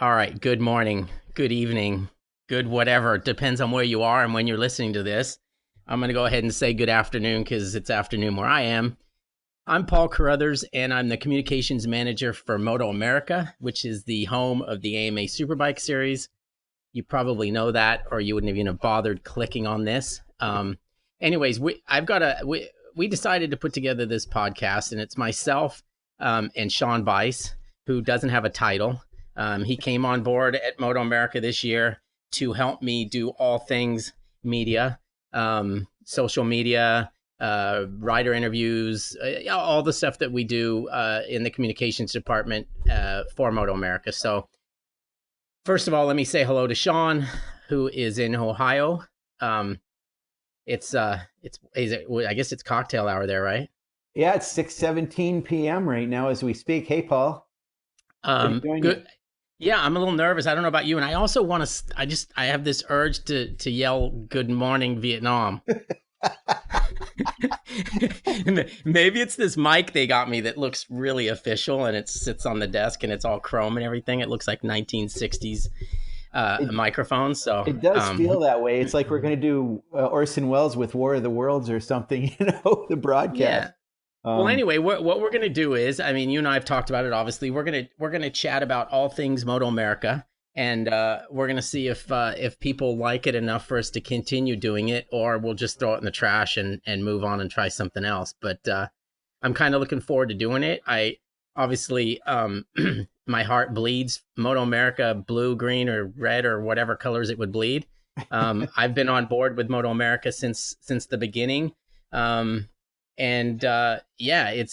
All right. Good morning, good evening, good whatever. It depends on where you are and when you're listening to this. I'm going to go ahead and say good afternoon because it's afternoon where I am. I'm Paul Carruthers, and I'm the communications manager for MotoAmerica, which is the home of the AMA Superbike series. You probably know that, or you wouldn't have even bothered clicking on this. Anyways, we decided to put together this podcast, and it's myself and Sean Bice, who doesn't have a title. He came on board at MotoAmerica this year to help me do all things media, social media, rider interviews, all the stuff that we do in the communications department for MotoAmerica. So first of all, let me say hello to Sean, who is in Ohio. I guess it's cocktail hour there, right? Yeah, it's 6:17 p.m. right now as we speak. Hey, Paul. What are you doing? Good. Yeah, I'm a little nervous. I don't know about you, and I also want to. I have this urge to yell "Good morning, Vietnam." Maybe it's this mic they got me that looks really official, and it sits on the desk, and it's all chrome and everything. It looks like 1960s It, microphone. So, it does feel that way. It's like we're going to do Orson Welles with War of the Worlds or something, the broadcast. yeah. Well, Um, anyway, what we're gonna do is, I mean, you and I have talked about it. Obviously, we're gonna chat about all things Moto America, and we're gonna see if people like it enough for us to continue doing it, or we'll just throw it in the trash and move on and try something else. But I'm kind of looking forward to doing it. I obviously my heart bleeds Moto America blue, green, or red, or whatever colors it would bleed. I've been on board with Moto America since the beginning. Um, and yeah,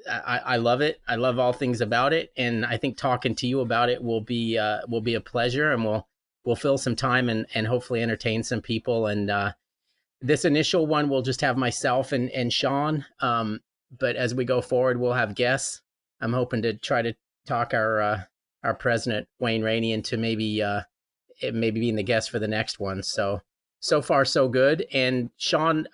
I love it. I love all things about it, and I think talking to you about it will be a pleasure, and we'll fill some time and hopefully entertain some people. And this initial one will just have myself and Sean. But as we go forward, we'll have guests. I'm hoping to try to talk our president Wayne Rainey into maybe being the guest for the next one. So far so good. And Sean,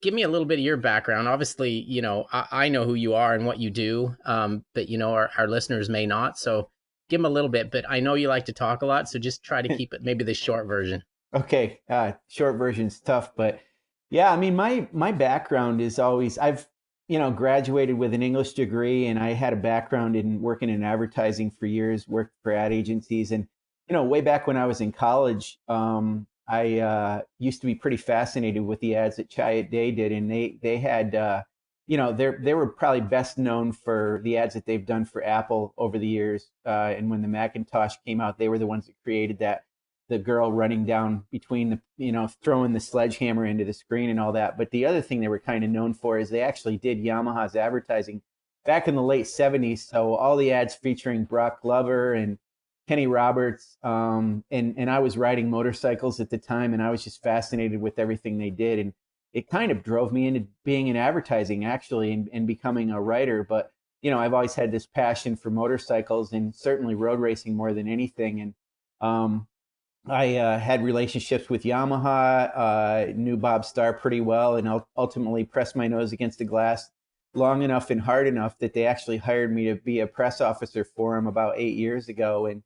give me a little bit of your background. Obviously, I know who you are and what you do, but our listeners may not. So give them a little bit. But I know you like to talk a lot, so just try to keep it maybe the short version. okay, short version's tough, but yeah, I mean, my background is always I've graduated with an English degree, and I had a background in working in advertising for years, worked for ad agencies, and way back when I was in college, I used to be pretty fascinated with the ads that Chiat Day did, and they had they were probably best known for the ads that they've done for Apple over the years, and when the Macintosh came out, they were the ones that created that the girl running down between the throwing the sledgehammer into the screen and all that. But the other thing they were kind of known for is they actually did Yamaha's advertising back in the late 70s. So all the ads featuring Brock Glover and Kenny Roberts, and I was riding motorcycles at the time, and I was just fascinated with everything they did, and it kind of drove me into being in advertising actually, and becoming a writer. But I've always had this passion for motorcycles, and certainly road racing more than anything. And I had relationships with Yamaha, knew Bob Starr pretty well, and ultimately pressed my nose against the glass long enough and hard enough that they actually hired me to be a press officer for them about 8 years ago. And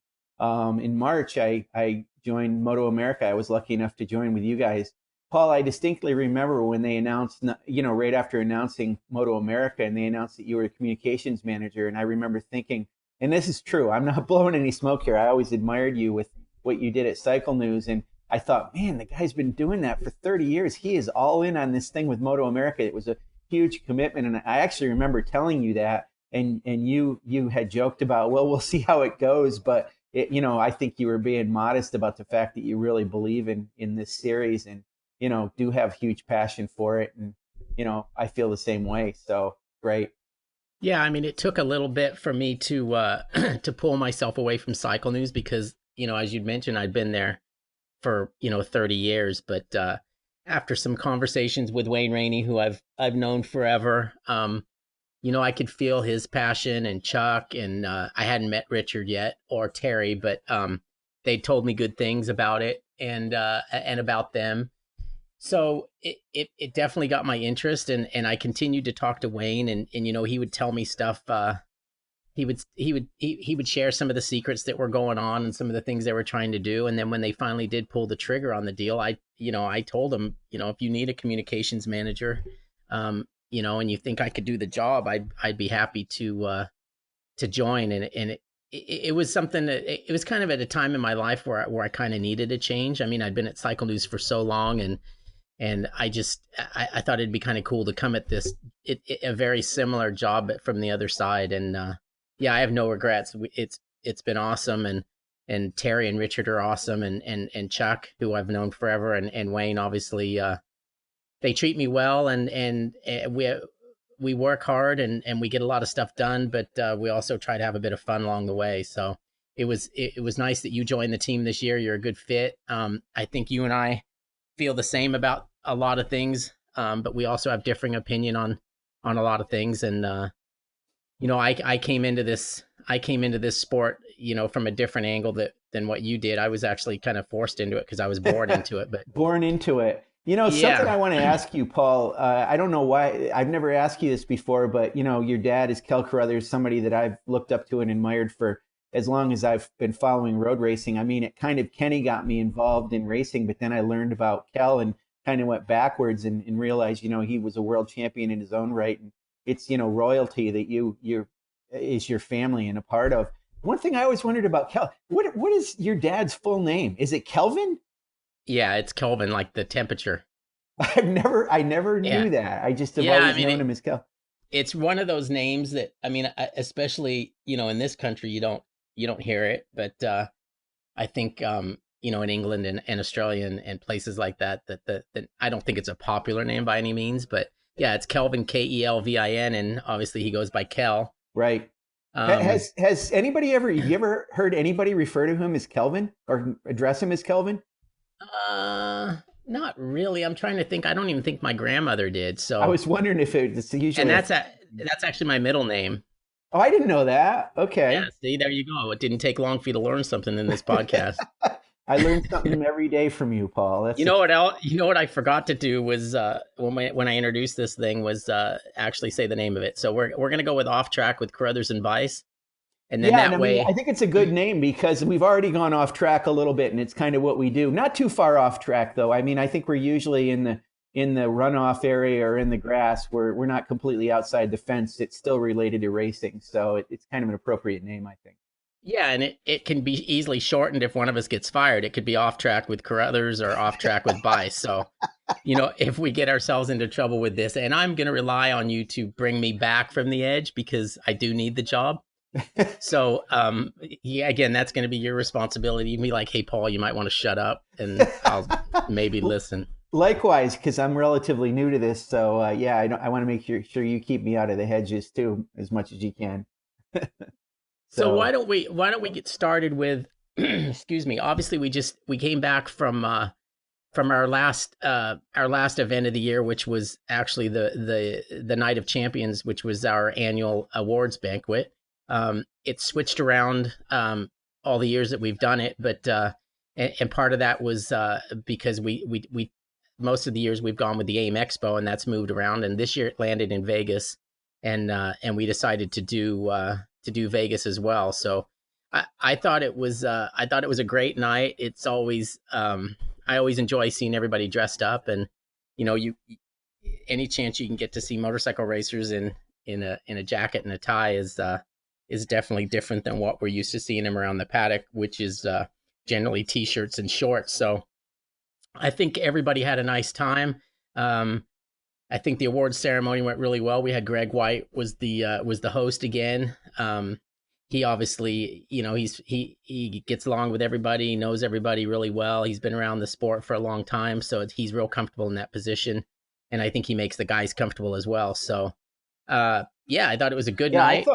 in March, I joined MotoAmerica. I was lucky enough to join with you guys. Paul, I distinctly remember when they announced, right after announcing MotoAmerica, and they announced that you were a communications manager. And I remember thinking, and this is true, I'm not blowing any smoke here. I always admired you with what you did at Cycle News. And I thought, man, the guy's been doing that for 30 years. He is all in on this thing with MotoAmerica. It was a huge commitment. And I actually remember telling you that. And you had joked about, well, we'll see how it goes. But I think you were being modest about the fact that you really believe in this series, and do have huge passion for it. And I feel the same way. So great. Yeah, I mean, it took a little bit for me to to pull myself away from Cycle News because as you'd mentioned, I'd been there for 30 years. But after some conversations with Wayne Rainey, who I've known forever, I could feel his passion, and Chuck, and I hadn't met Richard yet or Terry, but they told me good things about it and about them. So it definitely got my interest, and I continued to talk to Wayne, and he would tell me stuff. he would share some of the secrets that were going on and some of the things they were trying to do. And then when they finally did pull the trigger on the deal, I told him, if you need a communications manager, and you think I could do the job, I'd be happy to join. And it was something that it was kind of at a time in my life where I kind of needed a change. I mean, I'd been at Cycle News for so long, and I thought it'd be kind of cool to come at this a very similar job from the other side. And yeah, I have no regrets. It's been awesome, and Terry and Richard are awesome, and Chuck, who I've known forever, and Wayne, obviously, they treat me well, and we work hard, and we get a lot of stuff done, but we also try to have a bit of fun along the way. So it was nice that you joined the team this year. You're a good fit. I think you and I feel the same about a lot of things, but we also have differing opinion on a lot of things. And I came into this sport, from a different angle than what you did. I was actually kind of forced into it because I was born into it. But born into it. Something I want to ask you, Paul. I don't know why I've never asked you this before, but your dad is Kel Carruthers, somebody that I've looked up to and admired for as long as I've been following road racing. I mean, Kenny got me involved in racing, but then I learned about Kel and kind of went backwards and realized, he was a world champion in his own right. And it's, royalty that you're is your family and a part of. One thing I always wondered about Kel, what is your dad's full name? Is it Kelvin? Yeah, it's Kelvin, like the temperature. I never knew that. I just have always known him as Kel. It's one of those names that, especially, in this country, you don't hear it, but I think, in England and Australia and places like that I don't think it's a popular name by any means, but yeah, it's Kelvin, Kelvin, and obviously he goes by Kel. Right. Has anybody you ever heard anybody refer to him as Kelvin or address him as Kelvin? Not really. I'm trying to think. I don't even think my grandmother did. So I was wondering if it's usually. And that's actually my middle name. Oh, I didn't know that. Okay. Yeah. See, there you go. It didn't take long for you to learn something in this podcast. I learned something every day from you, Paul. What I forgot to do was when I introduced this thing was actually say the name of it. So we're gonna go with Off Track with Carruthers and Bice. And then I think it's a good name because we've already gone off track a little bit, and it's kind of what we do. Not too far off track, though. I mean, I think we're usually in the runoff area or in the grass. We're not completely outside the fence. It's still related to racing, so it's kind of an appropriate name, I think. Yeah, and it can be easily shortened if one of us gets fired. It could be Off Track with Carruthers or Off Track with Bice. So, if we get ourselves into trouble with this, and I'm going to rely on you to bring me back from the edge because I do need the job. So, again, that's going to be your responsibility. You'd be like, hey, Paul, you might want to shut up, and I'll maybe listen. Likewise, because I'm relatively new to this. So, I want to make sure you keep me out of the hedges, too, as much as you can. So why don't we get started with, excuse me, obviously we came back from our last event of the year, which was actually the Night of Champions, which was our annual awards banquet. It switched around all the years that we've done it, but and part of that was because we most of the years we've gone with the AIM Expo, and that's moved around, and this year it landed in Vegas, and we decided to do Vegas as well. So I thought it was a great night. It's always I always enjoy seeing everybody dressed up, and any chance you can get to see motorcycle racers in a jacket and a tie is definitely different than what we're used to seeing them around the paddock, which is generally t-shirts and shorts. So I think everybody had a nice time. I think the awards ceremony went really well. We had Greg White was the host again. He obviously, he gets along with everybody, knows everybody really well. He's been around the sport for a long time, so he's real comfortable in that position. And I think he makes the guys comfortable as well. So, I thought it was a good night.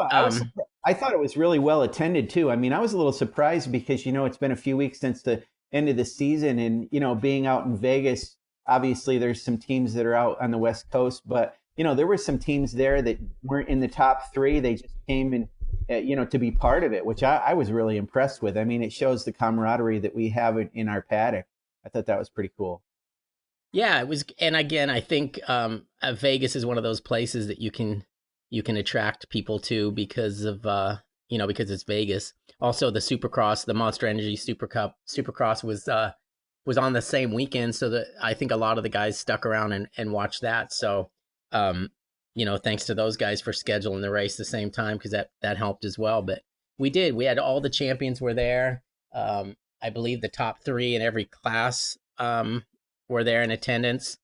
I thought it was really well attended too. I mean, I was a little surprised because, it's been a few weeks since the end of the season, and, being out in Vegas, obviously there's some teams that are out on the West Coast, but, there were some teams there that weren't in the top three. They just came in, to be part of it, which I was really impressed with. I mean, it shows the camaraderie that we have in our paddock. I thought that was pretty cool. Yeah, it was. And again, I think Vegas is one of those places that you can attract people to because of because it's Vegas. Also, the Supercross, the Monster Energy Supercross was on the same weekend, so that I think a lot of the guys stuck around and watched that. So, thanks to those guys for scheduling the race the same time, because that helped as well. But we had all the champions were there. I believe the top three in every class were there in attendance.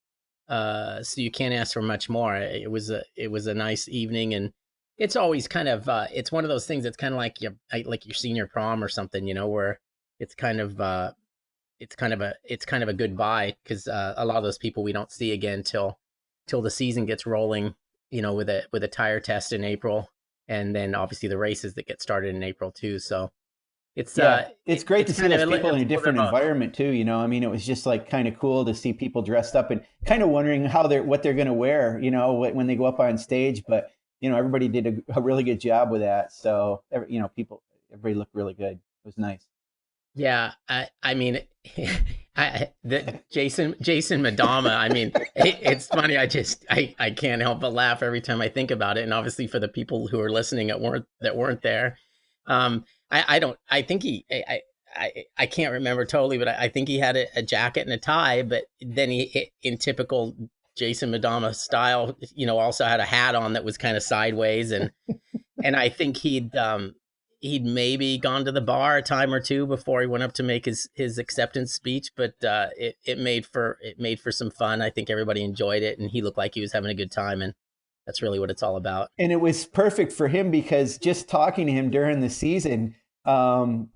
So you can't ask for much more. It was a nice evening, and it's always kind of it's one of those things that's kind of like your senior prom or something, where it's kind of a goodbye, because a lot of those people we don't see again till the season gets rolling, with a tire test in April, and then obviously the races that get started in April too. So it's it's great to see those people in a different environment too. I mean, it was just like kind of cool to see people dressed up and kind of wondering what they're going to wear, when they go up on stage. But everybody did a really good job with that. So everybody looked really good. It was nice. Yeah, I mean, Jason Madama. I mean, it's funny. I can't help but laugh every time I think about it. And obviously, for the people who are listening that weren't there, I think I can't remember totally, but I think he had a jacket and a tie. But then he, in typical Jason Madama style, also had a hat on that was kind of sideways, and I think he'd maybe gone to the bar a time or two before he went up to make his acceptance speech, but it made for some fun. I think everybody enjoyed it, and he looked like he was having a good time, and that's really what it's all about. And it was perfect for him, because just talking to him during the season,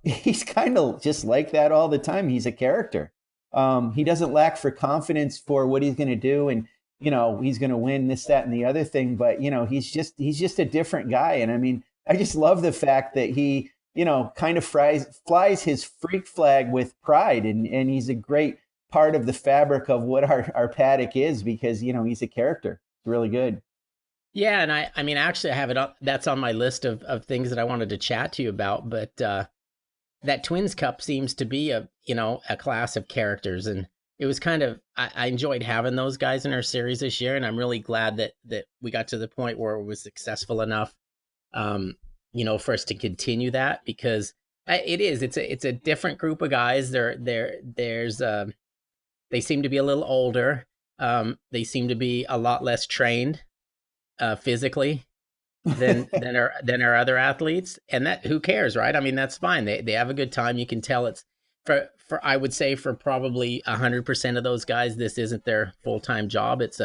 he's kind of just like that all the time. He's a character. He doesn't lack for confidence for what he's going to do, and he's going to win this, that, and the other thing. But he's just a different guy, and I mean, I just love the fact that he, kind of flies his freak flag with pride, and he's a great part of the fabric of what our paddock is, because he's a character. It's really good. Yeah, and I mean, actually, I have it up. That's on my list of things that I wanted to chat to you about. But that Twins Cup seems to be a class of characters, and it was kind of I enjoyed having those guys in our series this year, and I'm really glad that we got to the point where it was successful enough, for us to continue that, because it's a different group of guys. They seem to be a little older. They seem to be a lot less trained physically than our other athletes, and that, who cares, right? I mean, that's fine. They have a good time. You can tell it's for I would say for probably 100% of those guys, this isn't their full-time job. It's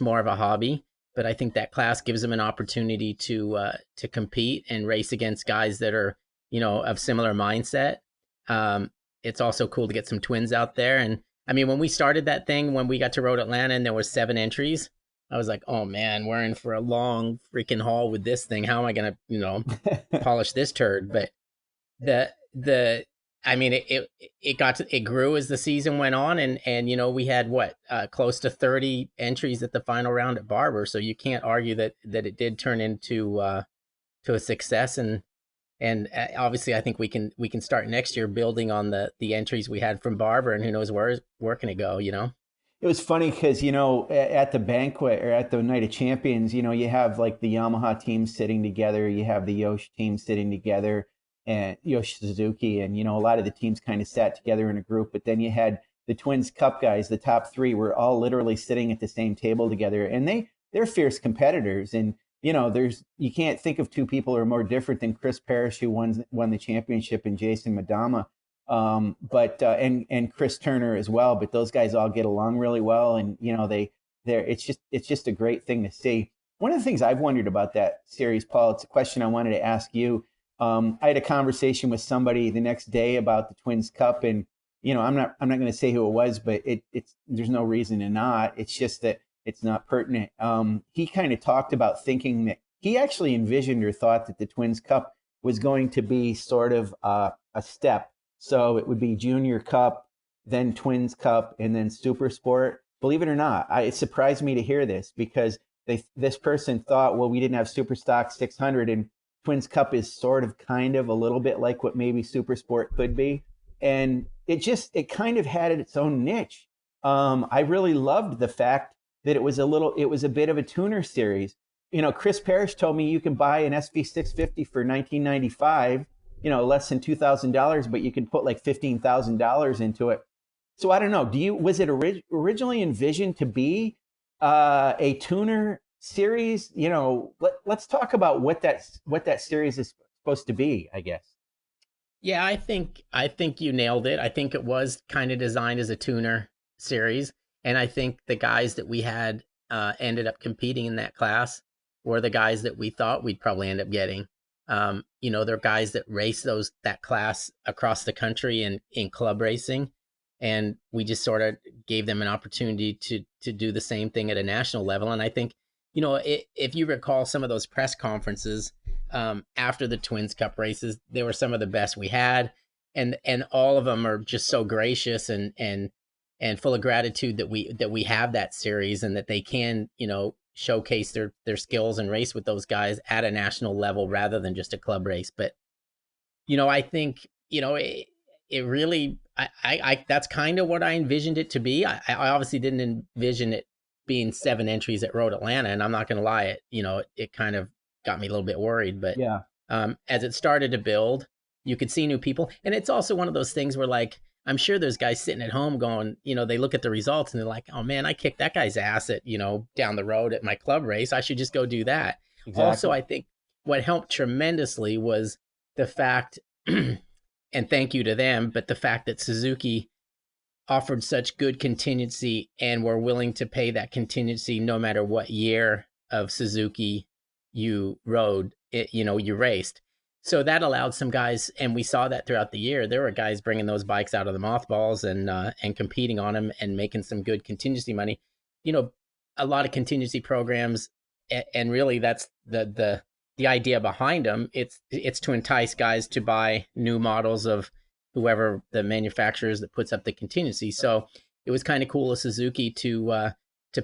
more of a hobby. But I think that class gives them an opportunity to compete and race against guys that are of similar mindset. It's also cool to get some twins out there. And I mean, when we started that thing, when we got to Road Atlanta and there was 7 entries, I was like, oh man, we're in for a long freaking haul with this thing. How am I gonna polish this turd? But I mean, it grew as the season went on, and we had close to 30 entries at the final round at Barber, so you can't argue that it did turn into to a success, and obviously I think we can start next year building on the entries we had from Barber, and who knows where can it go, It was funny because, at the banquet or at the Night of Champions, you have like the Yamaha team sitting together, you have the Yosh team sitting together, and Yoshi Suzuki, and a lot of the teams kind of sat together in a group. But then you had the Twins Cup guys, the top 3 were all literally sitting at the same table together, and they're fierce competitors. And you can't think of 2 people who are more different than Chris Parrish, who won the championship, and Jason Madama, but and Chris Turner as well. But those guys all get along really well, and it's just a great thing to see. One of the things I've wondered about that series, Paul, it's a question I wanted to ask you. I had a conversation with somebody the next day about the Twins Cup, and I'm not going to say who it was, but it's there's no reason to not. It's just that it's not pertinent. He kind of talked about thinking that he actually envisioned or thought that the Twins Cup was going to be sort of a step. So it would be Junior Cup, then Twins Cup, and then Supersport. Believe it or not, it surprised me to hear this, because this person thought, well, we didn't have Superstock 600, and Twins Cup is sort of kind of a little bit like what maybe Supersport could be. And it kind of had its own niche. I really loved the fact that it was a bit of a tuner series. Chris Parrish told me you can buy an SV650 for 1995, less than $2,000, but you can put like $15,000 into it. So I don't know. Was it originally envisioned to be a tuner series? Let's talk about what that series is supposed to be, I guess. Yeah, I think you nailed it. I think it was kind of designed as a tuner series, and I think the guys that we had ended up competing in that class were the guys that we thought we'd probably end up getting. They're guys that race that class across the country in club racing, and we just sort of gave them an opportunity to do the same thing at a national level. And I think, if you recall some of those press conferences after the Twins Cup races, they were some of the best we had, and all of them are just so gracious and full of gratitude that we have that series and that they can showcase their skills and race with those guys at a national level rather than just a club race. But I think it really I that's kind of what I envisioned it to be. I obviously didn't envision it being 7 entries at Road Atlanta, and I'm not going to lie, it kind of got me a little bit worried. But yeah, as it started to build, you could see new people, and it's also one of those things where, like, I'm sure there's guys sitting at home going, they look at the results and they're like, oh man, I kicked that guy's ass at down the road at my club race. I should just go do that. Exactly. Also, I think what helped tremendously was the fact, and thank you to them, but the fact that Suzuki offered such good contingency and were willing to pay that contingency no matter what year of Suzuki you rode, you raced. So that allowed some guys, and we saw that throughout the year, there were guys bringing those bikes out of the mothballs and competing on them and making some good contingency money. A lot of contingency programs, and really that's the idea behind them. It's to entice guys to buy new models of whoever the manufacturers that puts up the contingency. So it was kind of cool of Suzuki to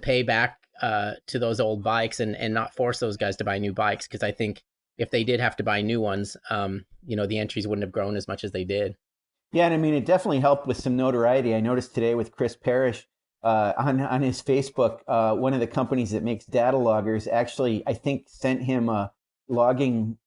pay back to those old bikes and not force those guys to buy new bikes, because I think if they did have to buy new ones, the entries wouldn't have grown as much as they did. Yeah, and I mean, it definitely helped with some notoriety. I noticed today with Chris Parrish on his Facebook, one of the companies that makes data loggers actually, I think, sent him a logging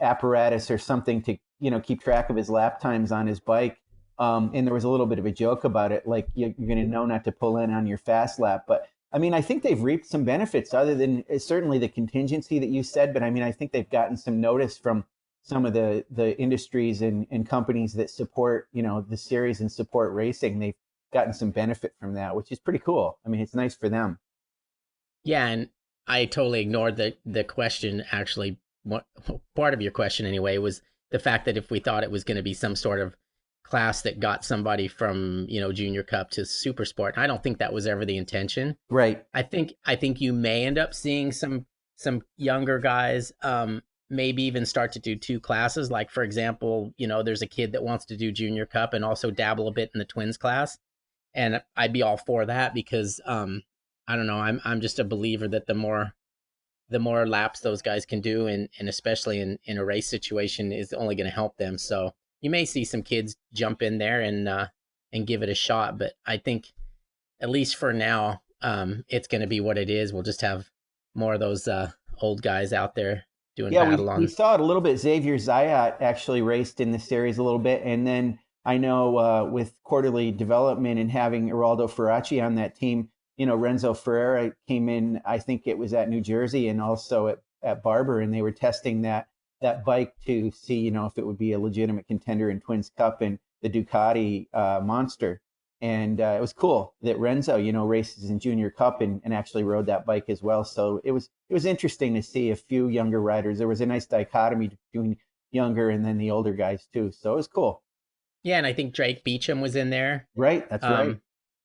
apparatus or something to keep track of his lap times on his bike. And there was a little bit of a joke about it, like you're going to know not to pull in on your fast lap. But I mean, I think they've reaped some benefits other than certainly the contingency that you said. But I mean, I think they've gotten some notice from some of the industries and companies that support, the series and support racing. They've gotten some benefit from that, which is pretty cool. I mean, it's nice for them. Yeah, and I totally ignored the question. Actually, part of your question anyway was the fact that if we thought it was going to be some sort of class that got somebody from Junior Cup to Supersport. I don't think that was ever the intention. Right. I think you may end up seeing some younger guys maybe even start to do 2 classes. Like, for example, there's a kid that wants to do Junior Cup and also dabble a bit in the Twins class, and I'd be all for that because I don't know, I'm just a believer that the more laps those guys can do, and especially in a race situation, is only going to help them. So you may see some kids jump in there and give it a shot, but I think at least for now, it's going to be what it is. We'll just have more of those old guys out there doing battle on. We saw it a little bit. Xavier Zayat actually raced in the series a little bit, and then I know with Quarterly Development and having Geraldo Ferracci on that team, Renzo Ferreira came in, I think it was at New Jersey and also at Barber, and they were testing that bike to see, if it would be a legitimate contender in Twins Cup and the Ducati Monster. And it was cool that Renzo, races in Junior Cup and actually rode that bike as well. So it was interesting to see a few younger riders. There was a nice dichotomy between younger and then the older guys too. So it was cool. Yeah, and I think Drake Beecham was in there. Right, that's right.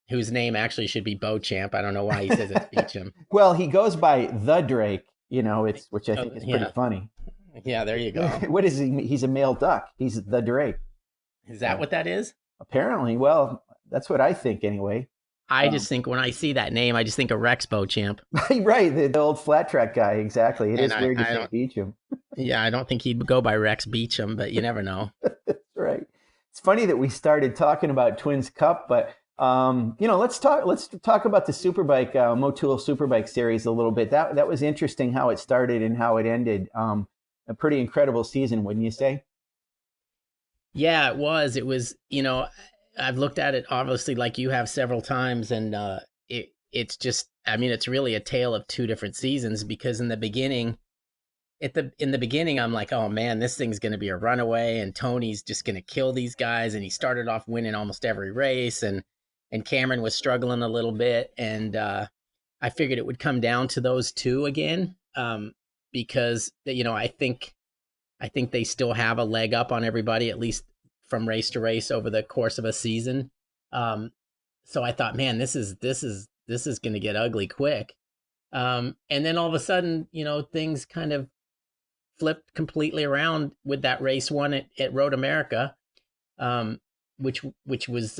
Whose name actually should be Beauchamp. I don't know why he says it's Beecham. Well, he goes by the Drake, which I think is pretty funny. Yeah, there you go. What is he? He's a male duck. He's the Drake. Is that what that is? Apparently. Well, that's what I think anyway. I just think when I see that name, I just think of Rex Beauchamp. Right, the old flat track guy. Exactly. It is weird to say Beecham. Yeah, I don't think he'd go by Rex Beecham, but you never know. That's right. It's funny that we started talking about Twins Cup, but Let's talk about the Superbike, Motul Superbike series a little bit. That was interesting how it started and how it ended. A pretty incredible season, wouldn't you say? Yeah, it was. It was, I've looked at it obviously like you have several times, and it's just, I mean, it's really a tale of two different seasons because in the beginning I'm like, oh man, this thing's going to be a runaway and Tony's just going to kill these guys, and he started off winning almost every race, and Cameron was struggling a little bit, and I figured it would come down to those two again, because I think they still have a leg up on everybody, at least from race to race over the course of a season. Um, so I thought, man, this is going to get ugly quick. And then all of a sudden, things kind of flipped completely around with that race one at Road America, um, which was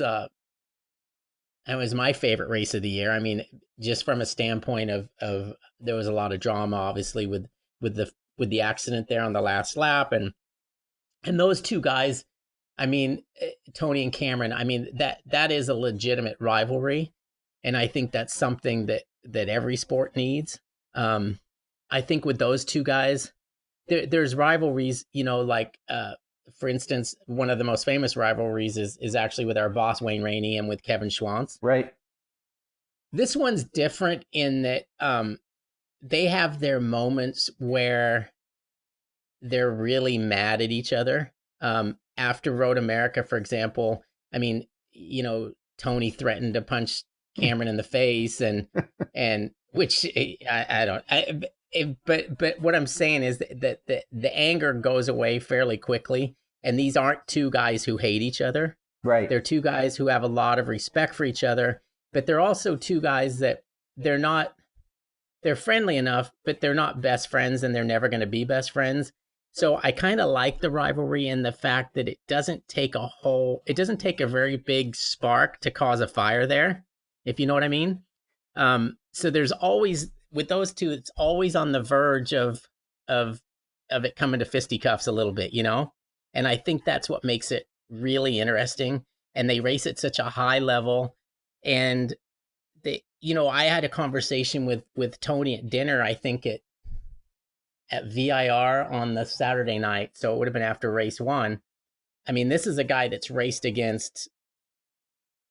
that was my favorite race of the year. I mean, just from a standpoint of there was a lot of drama, obviously with the with the accident there on the last lap, and those two guys. I mean, Tony and Cameron. I mean, that is a legitimate rivalry, and I think that's something that every sport needs. I think with those two guys, there's rivalries. Like for instance, one of the most famous rivalries is actually with our boss Wayne Rainey and with Kevin Schwantz. Right. This one's different in that they have their moments where they're really mad at each other. After Road America, for example, I mean, Tony threatened to punch Cameron in the face, and which I don't. But what I'm saying is that the anger goes away fairly quickly, and these aren't two guys who hate each other. Right. They're two guys who have a lot of respect for each other, but they're also two guys that they're not. They're friendly enough, but they're not best friends, and they're never going to be best friends. So I kind of like the rivalry in the fact that it doesn't take a very big spark to cause a fire there, if you know what I mean. So there's always, with those two, it's always on the verge of it coming to fisticuffs a little bit, and I think that's what makes it really interesting. And they race at such a high level, and I had a conversation with Tony at dinner, I think at VIR on the Saturday night. So it would have been after race one. I mean, this is a guy that's raced against,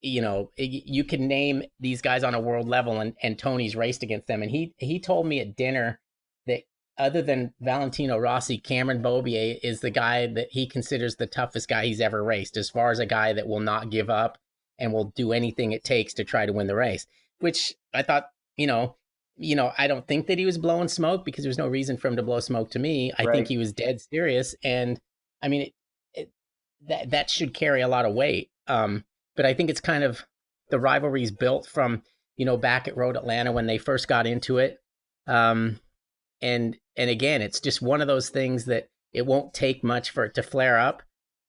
you can name these guys on a world level, and Tony's raced against them. And he told me at dinner that other than Valentino Rossi, Cameron Beaubier is the guy that he considers the toughest guy he's ever raced, as far as a guy that will not give up and will do anything it takes to try to win the race, which I thought, I don't think that he was blowing smoke, because there's no reason for him to blow smoke to me. I think he was dead serious. And I mean, that should carry a lot of weight. But I think it's kind of, the rivalry's built from, back at Road Atlanta when they first got into it. And again, it's just one of those things that it won't take much for it to flare up,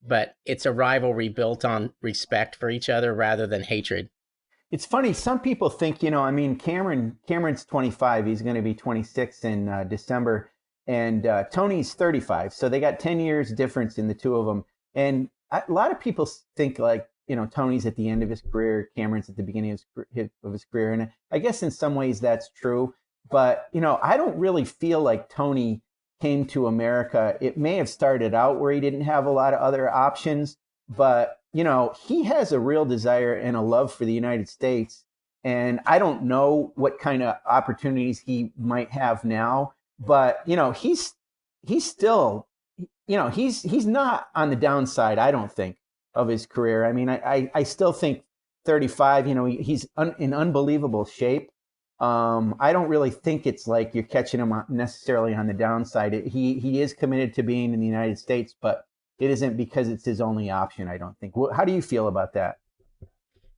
but it's a rivalry built on respect for each other rather than hatred. It's funny. Some people think, I mean, Cameron's 25. He's going to be 26 in December, and Tony's 35. So they got 10 years difference in the two of them. And a lot of people think like, Tony's at the end of his career, Cameron's at the beginning of his career. And I guess in some ways that's true. But, I don't really feel like Tony came to America. It may have started out where he didn't have a lot of other options, but he has a real desire and a love for the United States. And I don't know what kind of opportunities he might have now, but, he's still, he's not on the downside, I don't think, of his career. I mean, I still think 35, he's in unbelievable shape. I don't really think it's like you're catching him necessarily on the downside. He is committed to being in the United States, but it isn't because it's his only option, I don't think. How do you feel about that?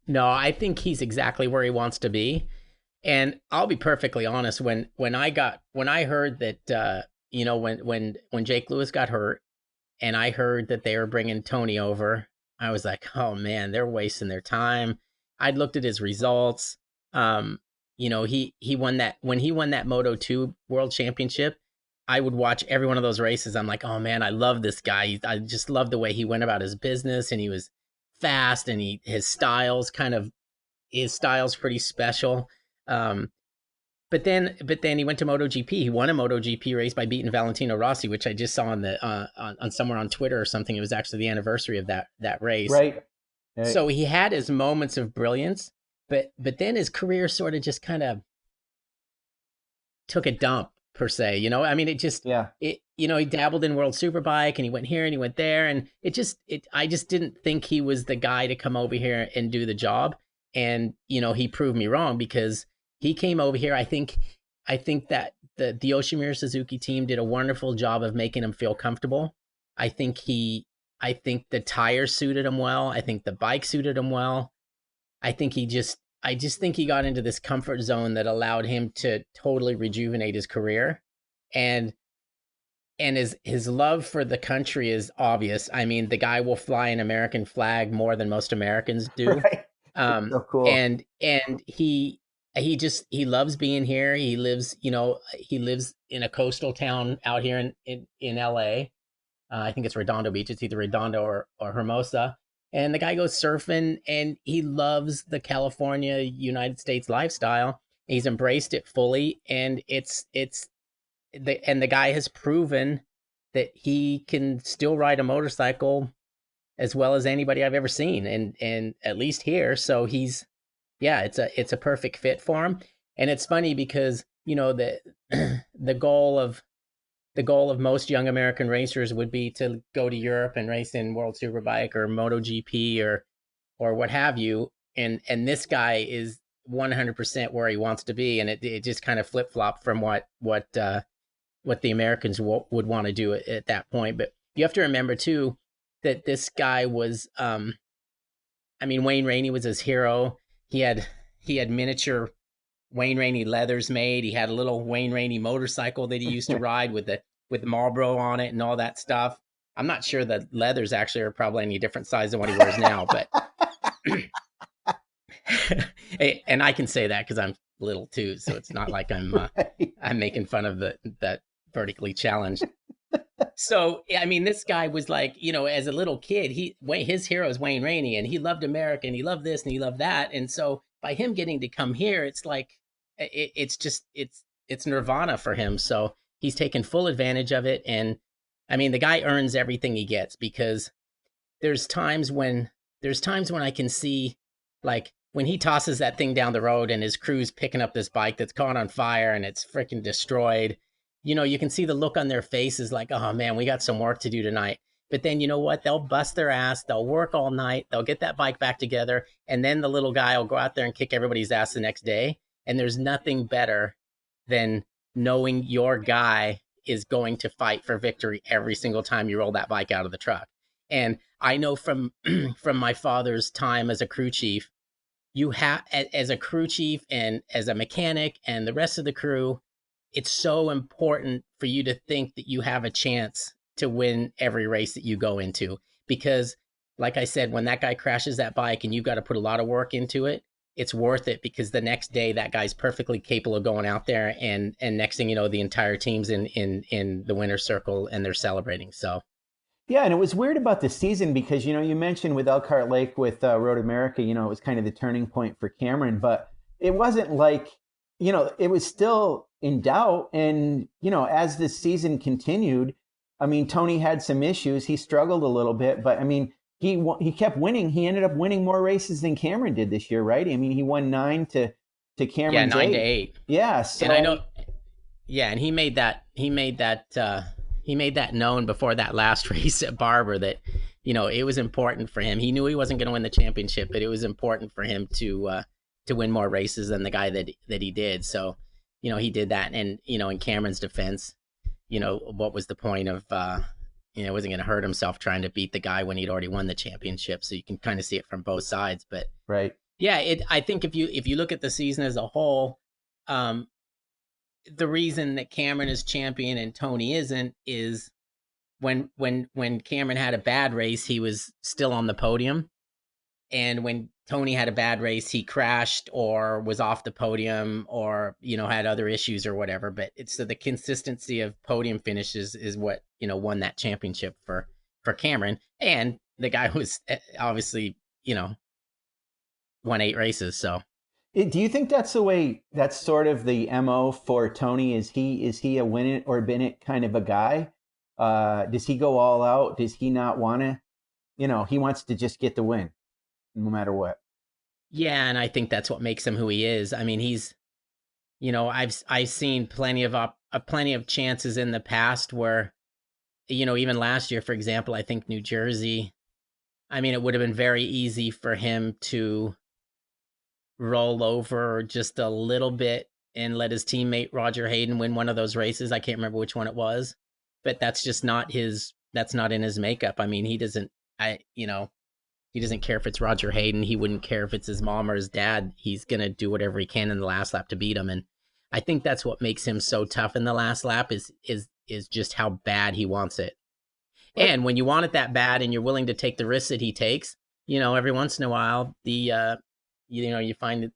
No, I think he's exactly where he wants to be. And I'll be perfectly honest, when I heard that when Jake Lewis got hurt, and I heard that they were bringing Tony over, I was like, oh man, they're wasting their time. I'd looked at his results. He won that, when he won that Moto 2 World Championship, I would watch every one of those races. I'm like, oh man, I love this guy. I just love the way he went about his business, and he was fast, and his styles kind of his style's pretty special. Um, but then he went to MotoGP. He won a MotoGP race by beating Valentino Rossi, which I just saw on somewhere on Twitter or something. It was actually the anniversary of that race. Right. So he had his moments of brilliance, but then his career sort of just kind of took a dump per se. I mean, Yeah. he dabbled in World Superbike and he went here and he went there, and I just didn't think he was the guy to come over here and do the job. And he proved me wrong, because he came over here. I think that the Yoshimura Suzuki team did a wonderful job of making him feel comfortable. I think the tires suited him well. I think the bike suited him well. I just think he got into this comfort zone that allowed him to totally rejuvenate his career. And his love for the country is obvious. I mean, the guy will fly an American flag more than most Americans do. Right. So cool. And he loves being here. He lives in a coastal town out here in LA. I think it's Redondo Beach. It's either Redondo or Hermosa. And the guy goes surfing, and he loves the California, United States lifestyle. He's embraced it fully, and the guy has proven that he can still ride a motorcycle as well as anybody I've ever seen, and at least here. So it's a perfect fit for him. And it's funny because the goal of most young American racers would be to go to Europe and race in World Superbike or MotoGP or what have you. And this guy is 100% where he wants to be. And it just kind of flip-flopped from what the Americans would want to do at that point. But you have to remember too, that this guy was, Wayne Rainey was his hero. He had miniature Wayne Rainey leathers made. He had a little Wayne Rainey motorcycle that he used to ride with Marlboro on it and all that stuff. I'm not sure the leathers actually are probably any different size than what he wears now, but and I can say that because I'm little too, so it's not like I'm making fun of that vertically challenged. So I mean, this guy was like, as a little kid, his hero is Wayne Rainey, and he loved America, and he loved this, and he loved that, and so by him getting to come here, it's like it's nirvana for him. So he's taken full advantage of it, and I mean, the guy earns everything he gets, because there's times when I can see, like, when he tosses that thing down the road and his crew's picking up this bike that's caught on fire and it's freaking destroyed. You can see the look on their faces like, oh man, we got some work to do tonight. But then you know what? They'll bust their ass. They'll work all night. They'll get that bike back together. And then the little guy will go out there and kick everybody's ass the next day. And there's nothing better than knowing your guy is going to fight for victory every single time you roll that bike out of the truck. And I know from my father's time as a crew chief, you have, as a crew chief and as a mechanic and the rest of the crew, it's so important for you to think that you have a chance to win every race that you go into. Because like I said, when that guy crashes that bike and you've got to put a lot of work into it, it's worth it, because the next day that guy's perfectly capable of going out there, and next thing you know, the entire team's in the winner's circle and they're celebrating. So yeah, and it was weird about the season because, you mentioned with Elkhart Lake with Road America, it was kind of the turning point for Cameron, but it wasn't like, it was still in doubt. And, as the season continued, I mean, Toni had some issues. He struggled a little bit, but I mean, he kept winning. He ended up winning more races than Cameron did this year, right? I mean, he won 9 to Cameron's 9 to 8. Yeah. So, and I know, and he made that known before that last race at Barber that, it was important for him. He knew he wasn't going to win the championship, but it was important for him to win more races than the guy that he did. So, he did that. And, in Cameron's defense, what was the point of, wasn't going to hurt himself trying to beat the guy when he'd already won the championship. So you can kind of see it from both sides. But right. Yeah, I think if you look at the season as a whole, the reason that Cameron is champion and Toni isn't is when Cameron had a bad race, he was still on the podium. And when Toni had a bad race, he crashed or was off the podium or, had other issues or whatever. But it's so the consistency of podium finishes is what, won that championship for Cameron. And the guy was obviously, won 8 races. So Do you think that's the way? That's sort of the MO for Tony. Is he a win it or bin it kind of a guy? Does he go all out? Does he not want to? He wants to just get the win, no matter what. yeah, and I think that's what makes him who he is. I mean, he's I've seen plenty of chances in the past where even last year, for example, I think New Jersey. I mean, it would have been very easy for him to roll over just a little bit and let his teammate Roger Hayden win one of those races. I can't remember which one it was, but that's just not that's not in his makeup. I mean, he doesn't care if it's Roger Hayden. He wouldn't care if it's his mom or his dad. He's going to do whatever he can in the last lap to beat him. And I think that's what makes him so tough in the last lap is just how bad he wants it. And when you want it that bad and you're willing to take the risks that he takes, every once in a while, you find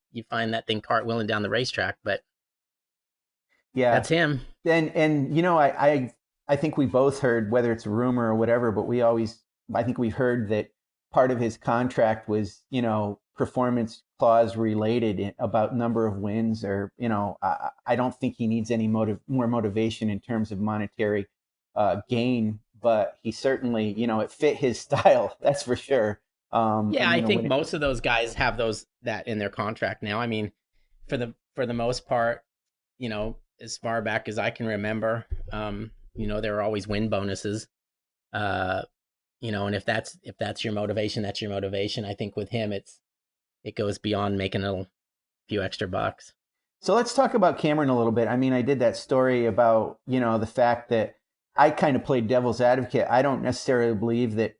that thing cartwheeling down the racetrack, but Yeah, that's him. and I think we both heard, whether it's a rumor or whatever, but I think we've heard that part of his contract was performance clause related about number of wins, or I don't think he needs any more motivation in terms of monetary gain, but he certainly it fit his style, that's for sure. Yeah, And I think when most of those guys have that in their contract now. I mean, for the most part, as far back as I can remember, there are always win bonuses. Uh, and if that's your motivation, that's your motivation. I think with him, it goes beyond making a few extra bucks. So let's talk about Cameron a little bit. I mean, I did that story about, the fact that I kind of played devil's advocate. I don't necessarily believe that,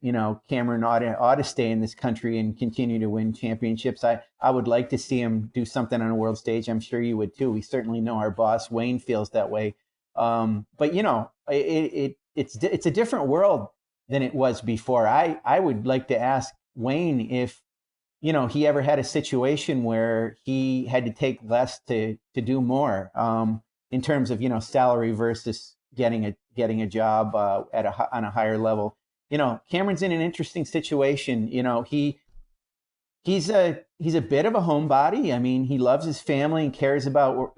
Cameron ought to stay in this country and continue to win championships. I would like to see him do something on a world stage. I'm sure you would too. We certainly know our boss, Wayne, feels that way. But it's a different world than it was before. I would like to ask Wayne if he ever had a situation where he had to take less to do more, in terms of, salary versus getting a job on a higher level. Cameron's in an interesting situation. He's a bit of a homebody. I mean, he loves his family and cares about,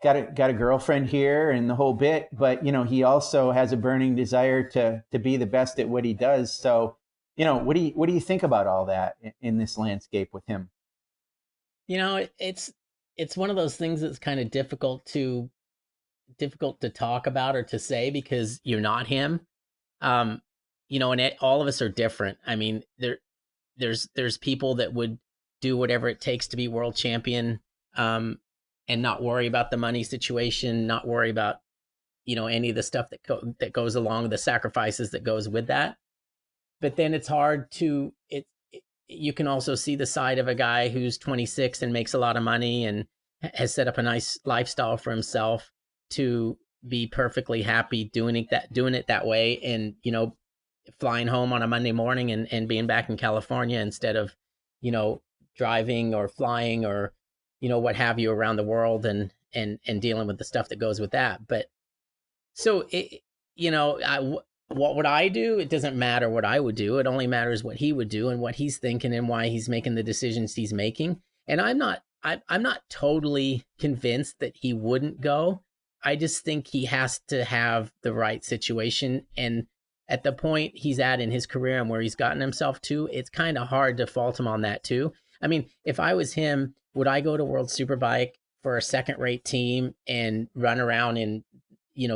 got a girlfriend here and the whole bit, but he also has a burning desire to be the best at what he does. So, what do you think about all that in this landscape with him? It's one of those things that's kind of difficult to talk about or to say because you're not him. And all of us are different. I mean, there's people that would do whatever it takes to be world champion, and not worry about the money situation, not worry about any of the stuff that goes along with the sacrifices that goes with that. But then it's hard to you can also see the side of a guy who's 26 and makes a lot of money and has set up a nice lifestyle for himself to be perfectly happy doing it that way, and flying home on a Monday morning and being back in California instead of driving or flying or what have you around the world and dealing with the stuff that goes with that. But so what would I do? It doesn't matter what I would do. It only matters what he would do and what he's thinking and why he's making the decisions he's making. And I'm not totally convinced that he wouldn't go. I just think he has to have the right situation. And at the point he's at in his career and where he's gotten himself to, it's kind of hard to fault him on that too. I mean, if I was him, would I go to World Superbike for a second-rate team and run around and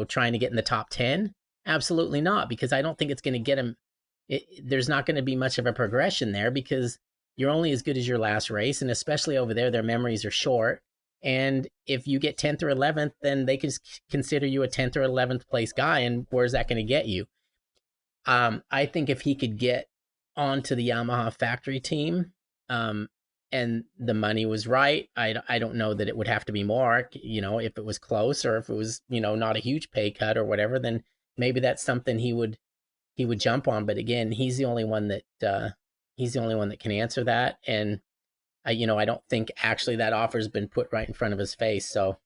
trying to get in the top 10? Absolutely not, because I don't think it's going to get him. There's not going to be much of a progression there because you're only as good as your last race. And especially over there, their memories are short. And if you get 10th or 11th, then they can consider you a 10th or 11th place guy. And where's that going to get you? I think if he could get onto the Yamaha factory team, and the money was right, I don't know that it would have to be more, if it was close or if it was, not a huge pay cut or whatever, then maybe that's something he would jump on. But again, he's the only one that can answer that. And I don't think actually that offer's been put right in front of his face. So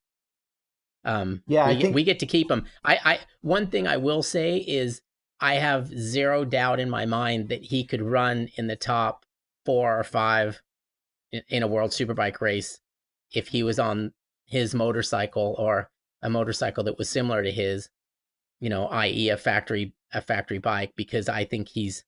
we get to keep him. I one thing I will say is I have zero doubt in my mind that he could run in the top 4 or 5 in a World Superbike race if he was on his motorcycle or a motorcycle that was similar to his, i.e. a factory bike, because I think he's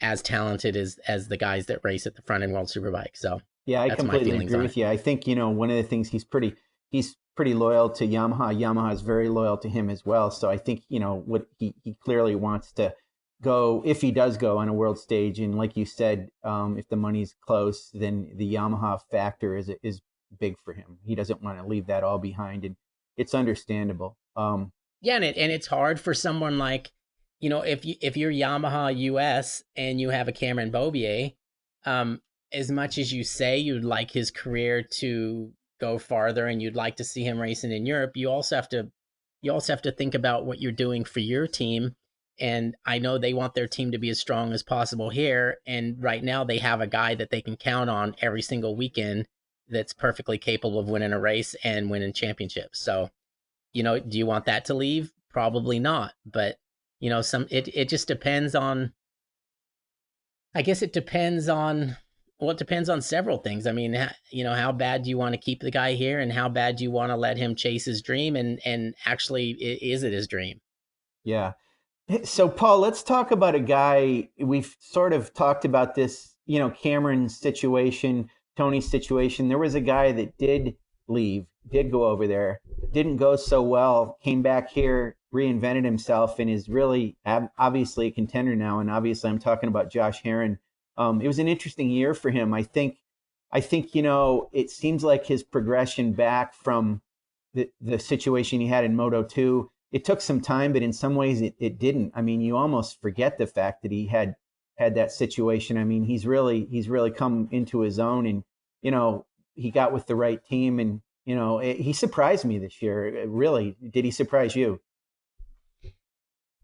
as talented as the guys that race at the front end World Superbike. So Yeah, I that's my completely feelings agree on with it. you. I think, one of the things he's pretty loyal to Yamaha. Yamaha is very loyal to him as well. So I think, what he clearly wants to go, if he does go on a world stage. And like you said, if the money's close, then the Yamaha factor is big for him. He doesn't want to leave that all behind, and it's understandable. Yeah, and it's hard for someone like, if you're Yamaha US and you have a Cameron Beaubier, um, as much as you say you'd like his career to go farther and you'd like to see him racing in Europe, you also have to think about what you're doing for your team. And I know they want their team to be as strong as possible here. And right now they have a guy that they can count on every single weekend that's perfectly capable of winning a race and winning championships. So, do you want that to leave? Probably not. But, it just depends on, I guess it depends on, well, it depends on several things. I mean, how bad do you want to keep the guy here, and how bad do you want to let him chase his dream? And actually, is it his dream? Yeah. So, Paul, let's talk about a guy. We've sort of talked about this, Cameron's situation, Tony's situation. There was a guy that did leave, did go over there, didn't go so well, came back here, reinvented himself, and is really obviously a contender now. And obviously, I'm talking about Josh Herrin. It was an interesting year for him. I think, it seems like his progression back from the situation he had in Moto 2, it took some time, but in some ways it didn't. I mean, you almost forget the fact that he had that situation. I mean, he's really come into his own, and he got with the right team, and he surprised me this year. Really, did he surprise you?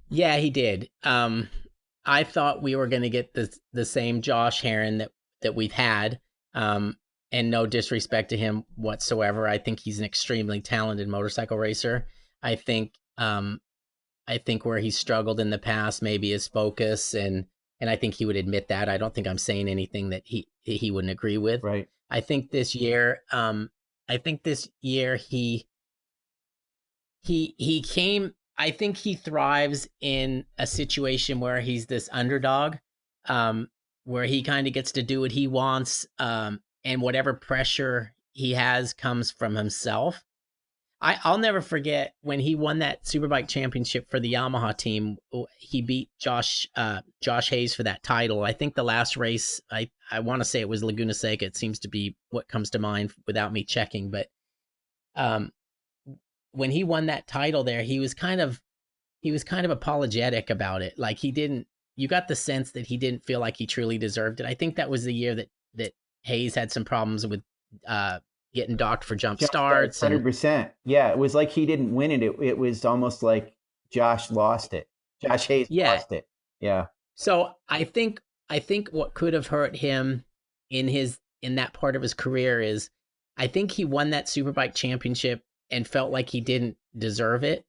Yeah, he did. I thought we were going to get the same Josh Herrin that we've had. Um, and no disrespect to him whatsoever. I think he's an extremely talented motorcycle racer. I think um, I think where he struggled in the past maybe his focus, and I think he would admit that. I don't think I'm saying anything that he wouldn't agree with. Right. I think this year, he came. I think he thrives in a situation where he's this underdog, um, where he kind of gets to do what he wants, and whatever pressure he has comes from himself. I'll never forget when he won that Superbike championship for the Yamaha team. He beat Josh Hayes for that title. I think the last race, I want to say it was Laguna Seca. It seems to be what comes to mind without me checking. But um, when he won that title there, he was kind of apologetic about it. Like he didn't. You got the sense that he didn't feel like he truly deserved it. I think that was the year that Hayes had some problems with getting docked for jump Jump starts, starts, and 100%. Yeah, it was like he didn't win it. It was almost like Josh lost it. Josh Hayes yeah. lost it. Yeah. So I think what could have hurt him in that part of his career is I think he won that Superbike championship and felt like he didn't deserve it.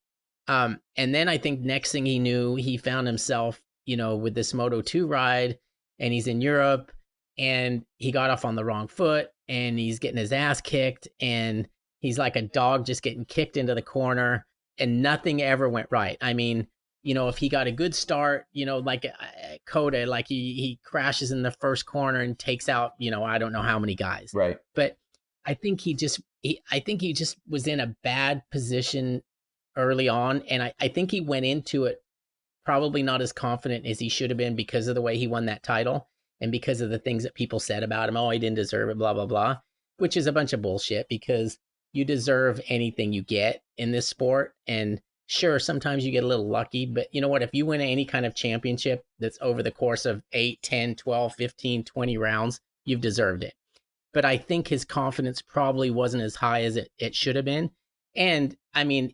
And then I think next thing he knew, he found himself, with this Moto 2 ride, and he's in Europe, and he got off on the wrong foot, and he's getting his ass kicked, and he's like a dog just getting kicked into the corner, and nothing ever went right. I mean, if he got a good start, like Coda, like he crashes in the first corner and takes out, I don't know how many guys. Right. But I think he just was in a bad position early on, and I think he went into it probably not as confident as he should have been because of the way he won that title and because of the things that people said about him. Oh, he didn't deserve it, blah blah blah, which is a bunch of bullshit because you deserve anything you get in this sport. And sure, sometimes you get a little lucky, but you know what? If you win any kind of championship that's over the course of 8, 10, 12, 15, 20 rounds, you've deserved it. But I think his confidence probably wasn't as high as it should have been. And I mean,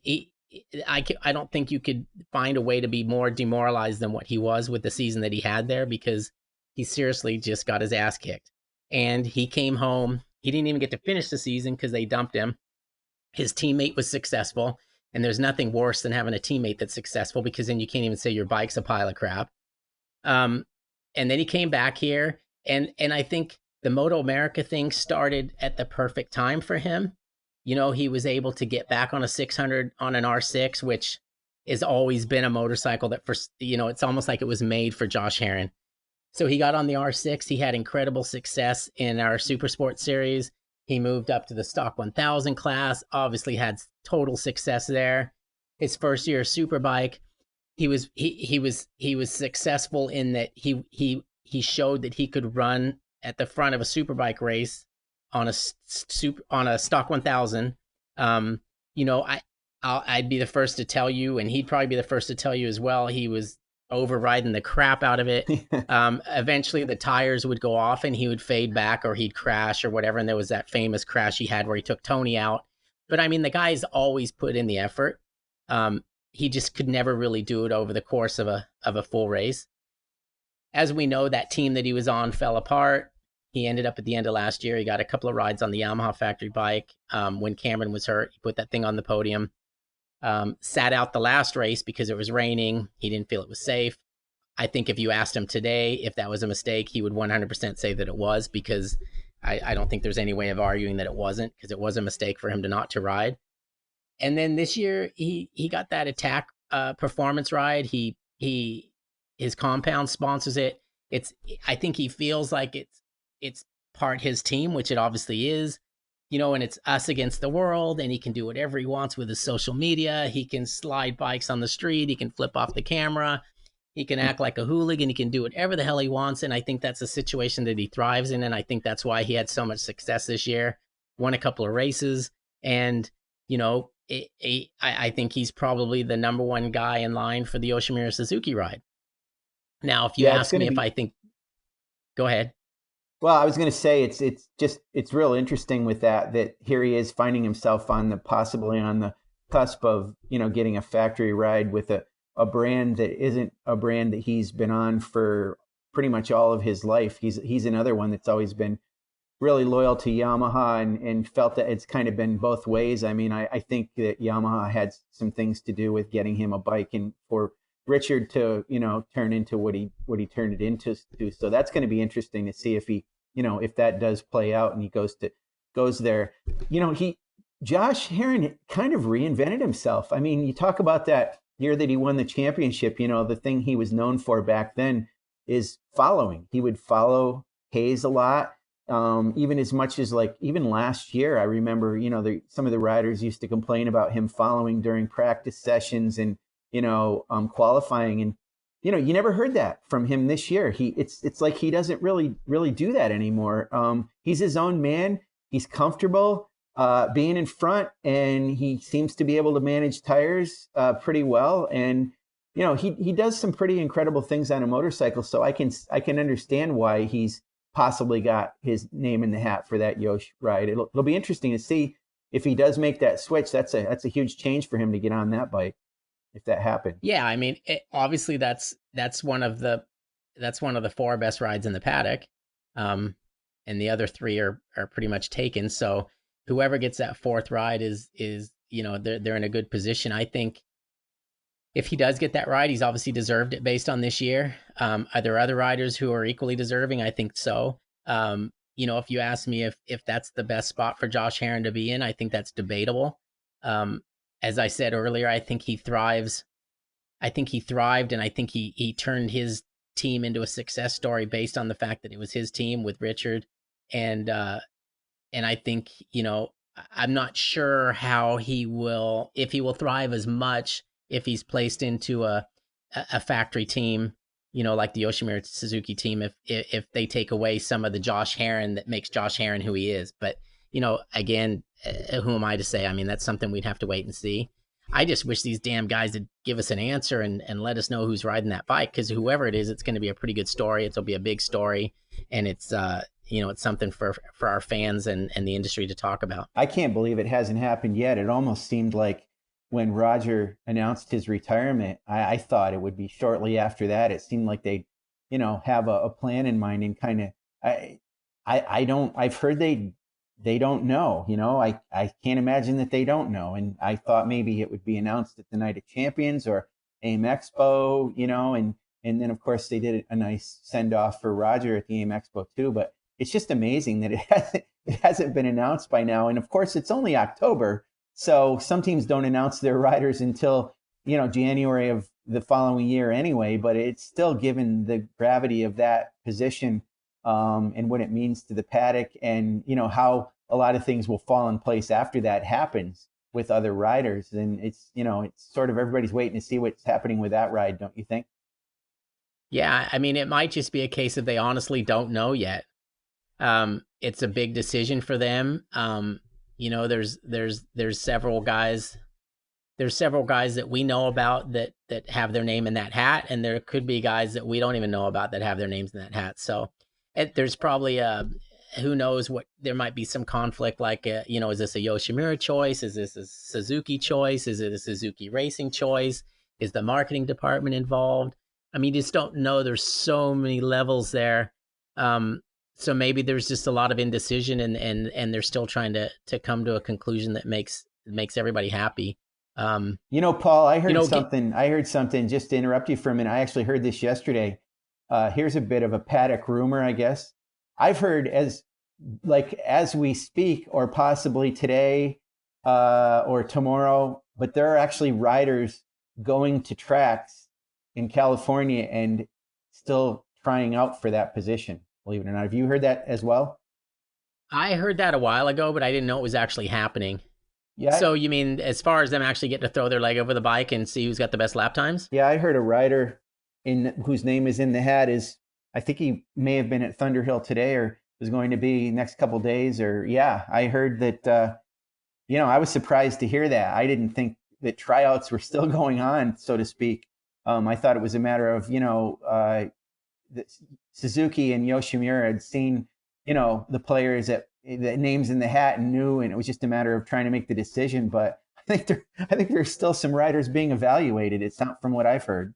I don't think you could find a way to be more demoralized than what he was with the season that he had there, because he seriously just got his ass kicked. And he came home. He didn't even get to finish the season because they dumped him. His teammate was successful. And there's nothing worse than having a teammate that's successful, because then you can't even say your bike's a pile of crap. Um, and then he came back here. And I think the MotoAmerica thing started at the perfect time for him. You know, he was able to get back on a 600 on an R6, which has always been a motorcycle that, for you know, it's almost like it was made for Josh Herrin. So he got on the R6. He had incredible success in our Supersport series. He moved up to the stock 1000 class, obviously had total success there. His first year Superbike, he was successful in that he showed that he could run at the front of a Superbike race on a stock 1000. You know, I'd be the first to tell you, and he'd probably be the first to tell you as well. He was overriding the crap out of it. Eventually, the tires would go off, and he would fade back, or he'd crash, or whatever. And there was that famous crash he had where he took Toni out. But I mean, the guy's always put in the effort. He just could never really do it over the course of a full race. As we know, that team that he was on fell apart. He ended up at the end of last year. He got a couple of rides on the Yamaha factory bike. When Cameron was hurt, he put that thing on the podium. Sat out the last race because it was raining. He didn't feel it was safe. I think if you asked him today if that was a mistake, he would 100% say that it was, because I don't think there's any way of arguing that it wasn't, because it was a mistake for him to ride. And then this year he got that attack performance ride. His compound sponsors it. I think he feels like it's part his team, which it obviously is. You know, and it's us against the world, and he can do whatever he wants with his social media. He can slide bikes on the street. He can flip off the camera. He can act like a hooligan. He can do whatever the hell he wants. And I think that's a situation that he thrives in. And I think that's why he had so much success this year. Won a couple of races. And, you know, I think he's probably the number one guy in line for the Yoshimura Suzuki ride. Now, if you ask me if I think, go ahead. Well, I was going to say it's real interesting with that here he is finding himself possibly on the cusp of, you know, getting a factory ride with a brand that isn't a brand that he's been on for pretty much all of his life. He's another one that's always been really loyal to Yamaha and felt that it's kind of been both ways. I mean, I think that Yamaha had some things to do with getting him a bike and for Richard to, you know, turn into what he turned it into. So that's going to be interesting to see if he, you know, if that does play out and he goes there. You know, Josh Herrin kind of reinvented himself. I mean, you talk about that year that he won the championship, you know, the thing he was known for back then is following. He would follow Hayes a lot. Even as much as like even last year, I remember, you know, some of the riders used to complain about him following during practice sessions and, you know, qualifying. And, you know, you never heard that from him this year. It's like he doesn't really do that anymore. He's his own man. He's comfortable being in front, and he seems to be able to manage tires pretty well. And, you know, he does some pretty incredible things on a motorcycle. So I can understand why he's possibly got his name in the hat for that Yosh ride. It'll be interesting to see if he does make that switch. That's a huge change for him to get on that bike, if that happened. Yeah, I mean, obviously that's one of the four best rides in the paddock, and the other three are pretty much taken. So whoever gets that fourth ride is you know, they're in a good position. I think if he does get that ride, he's obviously deserved it based on this year. Are there other riders who are equally deserving? I think so. You know, if you ask me if that's the best spot for Josh Herrin to be in, I think that's debatable. As I said earlier, I think he thrives. I think he thrived, and I think he turned his team into a success story based on the fact that it was his team with Richard. And I think, you know, I'm not sure how if he will thrive as much if he's placed into a factory team, you know, like the Yoshimura Suzuki team, if they take away some of the Josh Herrin that makes Josh Herrin who he is. But, you know, again, who am I to say? I mean, that's something we'd have to wait and see. I just wish these damn guys would give us an answer and let us know who's riding that bike, because whoever it is, it's going to be a pretty good story. It'll be a big story, and it's you know, it's something for our fans and the industry to talk about. I can't believe it hasn't happened yet. It almost seemed like when Roger announced his retirement, I thought it would be shortly after that. It seemed like they'd, you know, have a plan in mind and kind of, I've heard they don't know, you know, I can't imagine that they don't know. And I thought maybe it would be announced at the Night of Champions or AIM Expo, you know, and then of course they did a nice send off for Roger at the AIM Expo too. But it's just amazing that it hasn't been announced by now. And of course, it's only October, so some teams don't announce their riders until January of the following year anyway. But it's still, given the gravity of that position, and what it means to the paddock, and how a lot of things will fall in place after that happens with other riders. And it's sort of, everybody's waiting to see what's happening with that ride, don't you think? Yeah, I mean, it might just be a case of they honestly don't know yet. It's a big decision for them. There's several guys. There's several guys that we know about that have their name in that hat, and there could be guys that we don't even know about that have their names in that hat. So there's probably who knows what, there might be some conflict, like is this a Yoshimura choice? Is this a Suzuki choice? Is it a Suzuki Racing choice? Is the marketing department involved? I mean, you just don't know. There's so many levels there. So maybe there's just a lot of indecision, and they're still trying to come to a conclusion that makes everybody happy. Paul, I heard something, just to interrupt you for a minute. I actually heard this yesterday. Here's a bit of a paddock rumor, I guess. I've heard, as we speak, or possibly today, or tomorrow, but there are actually riders going to tracks in California and still trying out for that position, believe it or not. Have you heard that as well? I heard that a while ago, but I didn't know it was actually happening. Yeah. So you mean as far as them actually getting to throw their leg over the bike and see who's got the best lap times? Yeah, I heard a rider whose name is in the hat I think he may have been at Thunderhill today, or was going to be next couple of days. Or yeah, I heard that. I was surprised to hear that. I didn't think that tryouts were still going on, so to speak. I thought it was a matter of Suzuki and Yoshimura had seen the players the names in the hat and knew, and it was just a matter of trying to make the decision. But I think there's still some riders being evaluated. It's not, from what I've heard.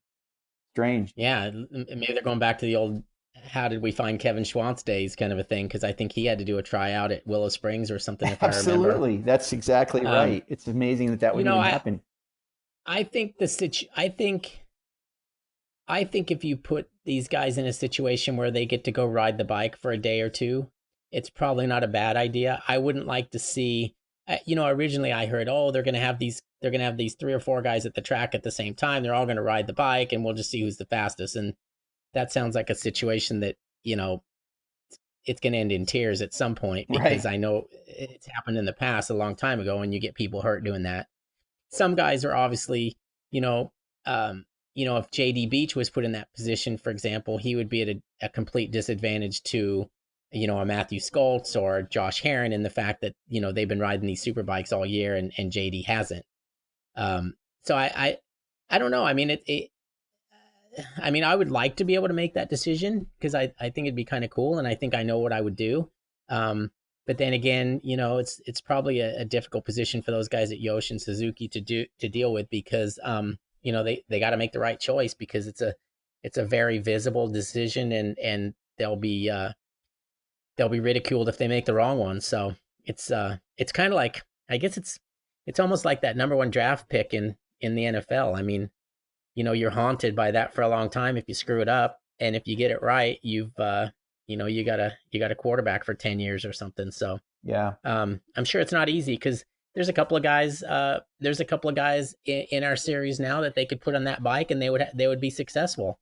Strange. Yeah, maybe they're going back to the old "how did we find Kevin Schwantz" days kind of a thing, because I think he had to do a tryout at Willow Springs or something, if Absolutely. I remember. That's exactly right. It's amazing that would even happen. I think I think if you put these guys in a situation where they get to go ride the bike for a day or two, it's probably not a bad idea. I wouldn't like to see, originally I heard, they're going to have these 3 or 4 guys at the track at the same time. They're all going to ride the bike, and we'll just see who's the fastest. And that sounds like a situation that, it's going to end in tears at some point, because right. I know it's happened in the past a long time ago, and you get people hurt doing that. Some guys are obviously, if JD Beach was put in that position, for example, he would be at a complete disadvantage to, a Matthew Skoltz or Josh Herrin, in the fact that, they've been riding these Superbikes all year, and JD hasn't. So I don't know. I mean, I would like to be able to make that decision, because I think it'd be kind of cool, and I think I know what I would do. But then again, it's probably a difficult position for those guys at Yosh and Suzuki to deal with, because they got to make the right choice, because it's a very visible decision, and they'll be ridiculed if they make the wrong one. So it's kind of like, I guess it's almost like that number 1 draft pick in the NFL. I mean, you're haunted by that for a long time if you screw it up, and if you get it right, you got a quarterback for 10 years or something. So yeah, I'm sure it's not easy, because there's a couple of guys in our series now that they could put on that bike, and they would be successful.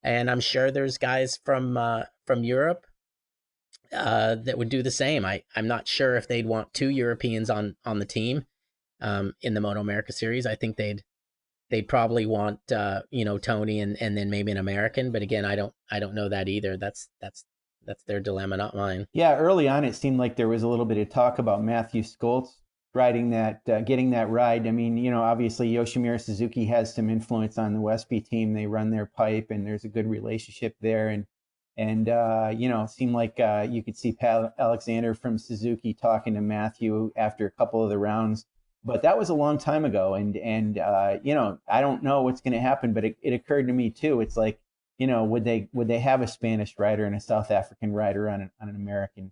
And I'm sure there's guys from Europe that would do the same. I'm not sure if they'd want 2 Europeans on the team in the MotoAmerica series. I think they'd probably want Toni and then maybe an American. But again, I don't know that either. That's their dilemma, not mine. Yeah, early on it seemed like there was a little bit of talk about Matthew Skoltz riding that, getting that ride. I mean, obviously Yoshimura Suzuki has some influence on the Westby team. They run their pipe, and there's a good relationship there. And it seemed like you could see Pat Alexander from Suzuki talking to Matthew after a couple of the rounds. But that was a long time ago, and I don't know what's going to happen. But it occurred to me too. It's like, would they have a Spanish rider and a South African rider on an American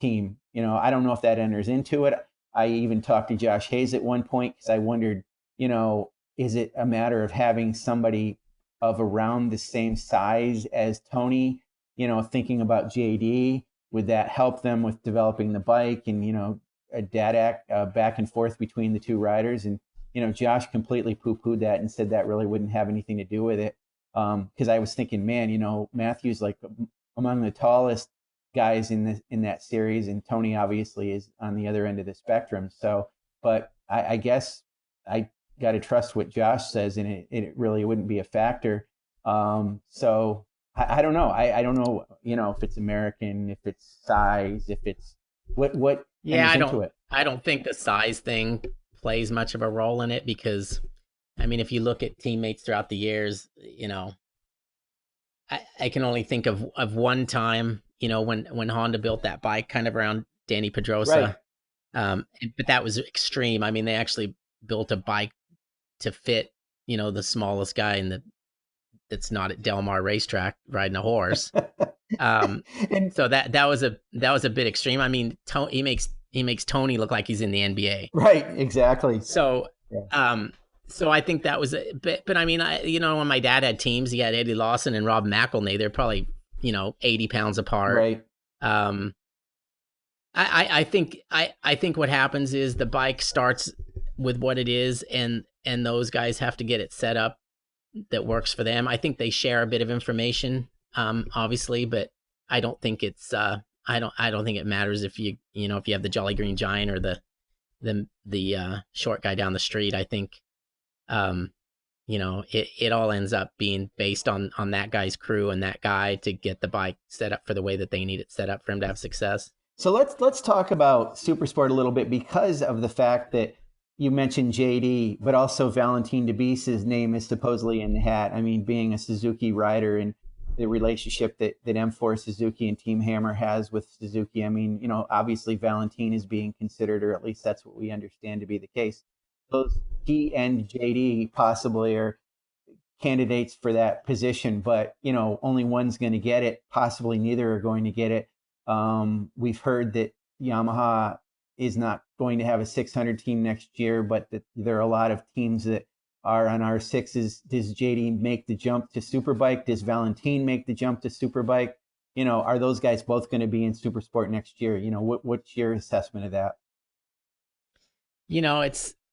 team? I don't know if that enters into it. I even talked to Josh Hayes at one point, because I wondered, is it a matter of having somebody of around the same size as Toni? Thinking about JD, would that help them with developing the bike, and a back and forth between the two riders. And Josh completely poo-pooed that and said that really wouldn't have anything to do with it. Because I was thinking, man, Matthew's like among the tallest guys in that series, and Toni obviously is on the other end of the spectrum. So, but I guess I got to trust what Josh says, and it really wouldn't be a factor. So I don't know. I don't know, if it's American, if it's size, if it's what. Yeah, I don't think the size thing plays much of a role in it, because I mean, if you look at teammates throughout the years, I can only think of one time, when Honda built that bike kind of around Danny Pedrosa. Right. But that was extreme. I mean, they actually built a bike to fit, the smallest guy that's not at Del Mar racetrack riding a horse. And so that was a bit extreme. I mean, he makes Toni look like he's in the NBA. Right. Exactly. So, so I think that was a bit, but I mean, when my dad had teams, he had Eddie Lawson and Rob McElnay. They're probably, 80 pounds apart. Right. I think what happens is the bike starts with what it is, and those guys have to get it set up that works for them. I think they share a bit of information, obviously, but I don't think it's I don't think it matters if you have the Jolly Green Giant or the short guy down the street. I think it all ends up being based on that guy's crew and that guy to get the bike set up for the way that they need it set up for him to have success. So let's talk about Supersport a little bit, because of the fact that you mentioned JD, but also Valentin Bice's name is supposedly in the hat. I mean, being a Suzuki rider and the relationship that M4 Suzuki and Team Hammer has with Suzuki. I mean, obviously Valentin is being considered, or at least that's what we understand to be the case. Both he and JD possibly are candidates for that position, but only one's going to get it. Possibly neither are going to get it. We've heard that Yamaha is not going to have a 600 team next year, but that there are a lot of teams that are on R6s. Does JD make the jump to Superbike? Does Valentin make the jump to Superbike? Are those guys both going to be in Supersport next year? What's your assessment of that?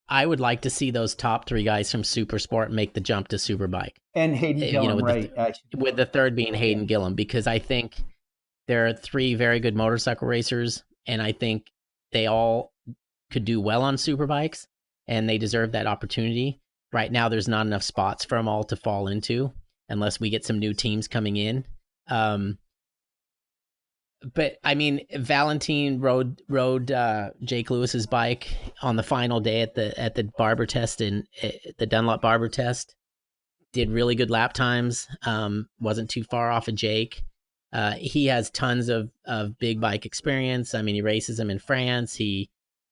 I would like to see those top three guys from Supersport make the jump to Superbike. And Hayden Gillum, with the third being Hayden Gillum, because I think there are three very good motorcycle racers, and I think they all could do well on Superbikes, and they deserve that opportunity. Right now, there's not enough spots for them all to fall into unless we get some new teams coming in. But I mean, Valentin rode Jake Lewis's bike on the final day at the Barber test the Dunlop Barber test. Did really good lap times. Wasn't too far off of Jake. He has tons of big bike experience. I mean, he races them in France. He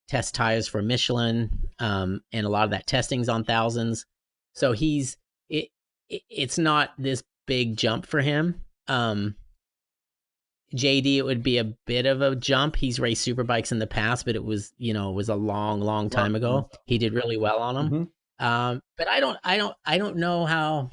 tests tires for Michelin, and a lot of that testing's on thousands. So it's not this big jump for him. JD, it would be a bit of a jump. He's raced Superbikes in the past, but it was a long time ago. He did really well on them. Mm-hmm. But I don't know how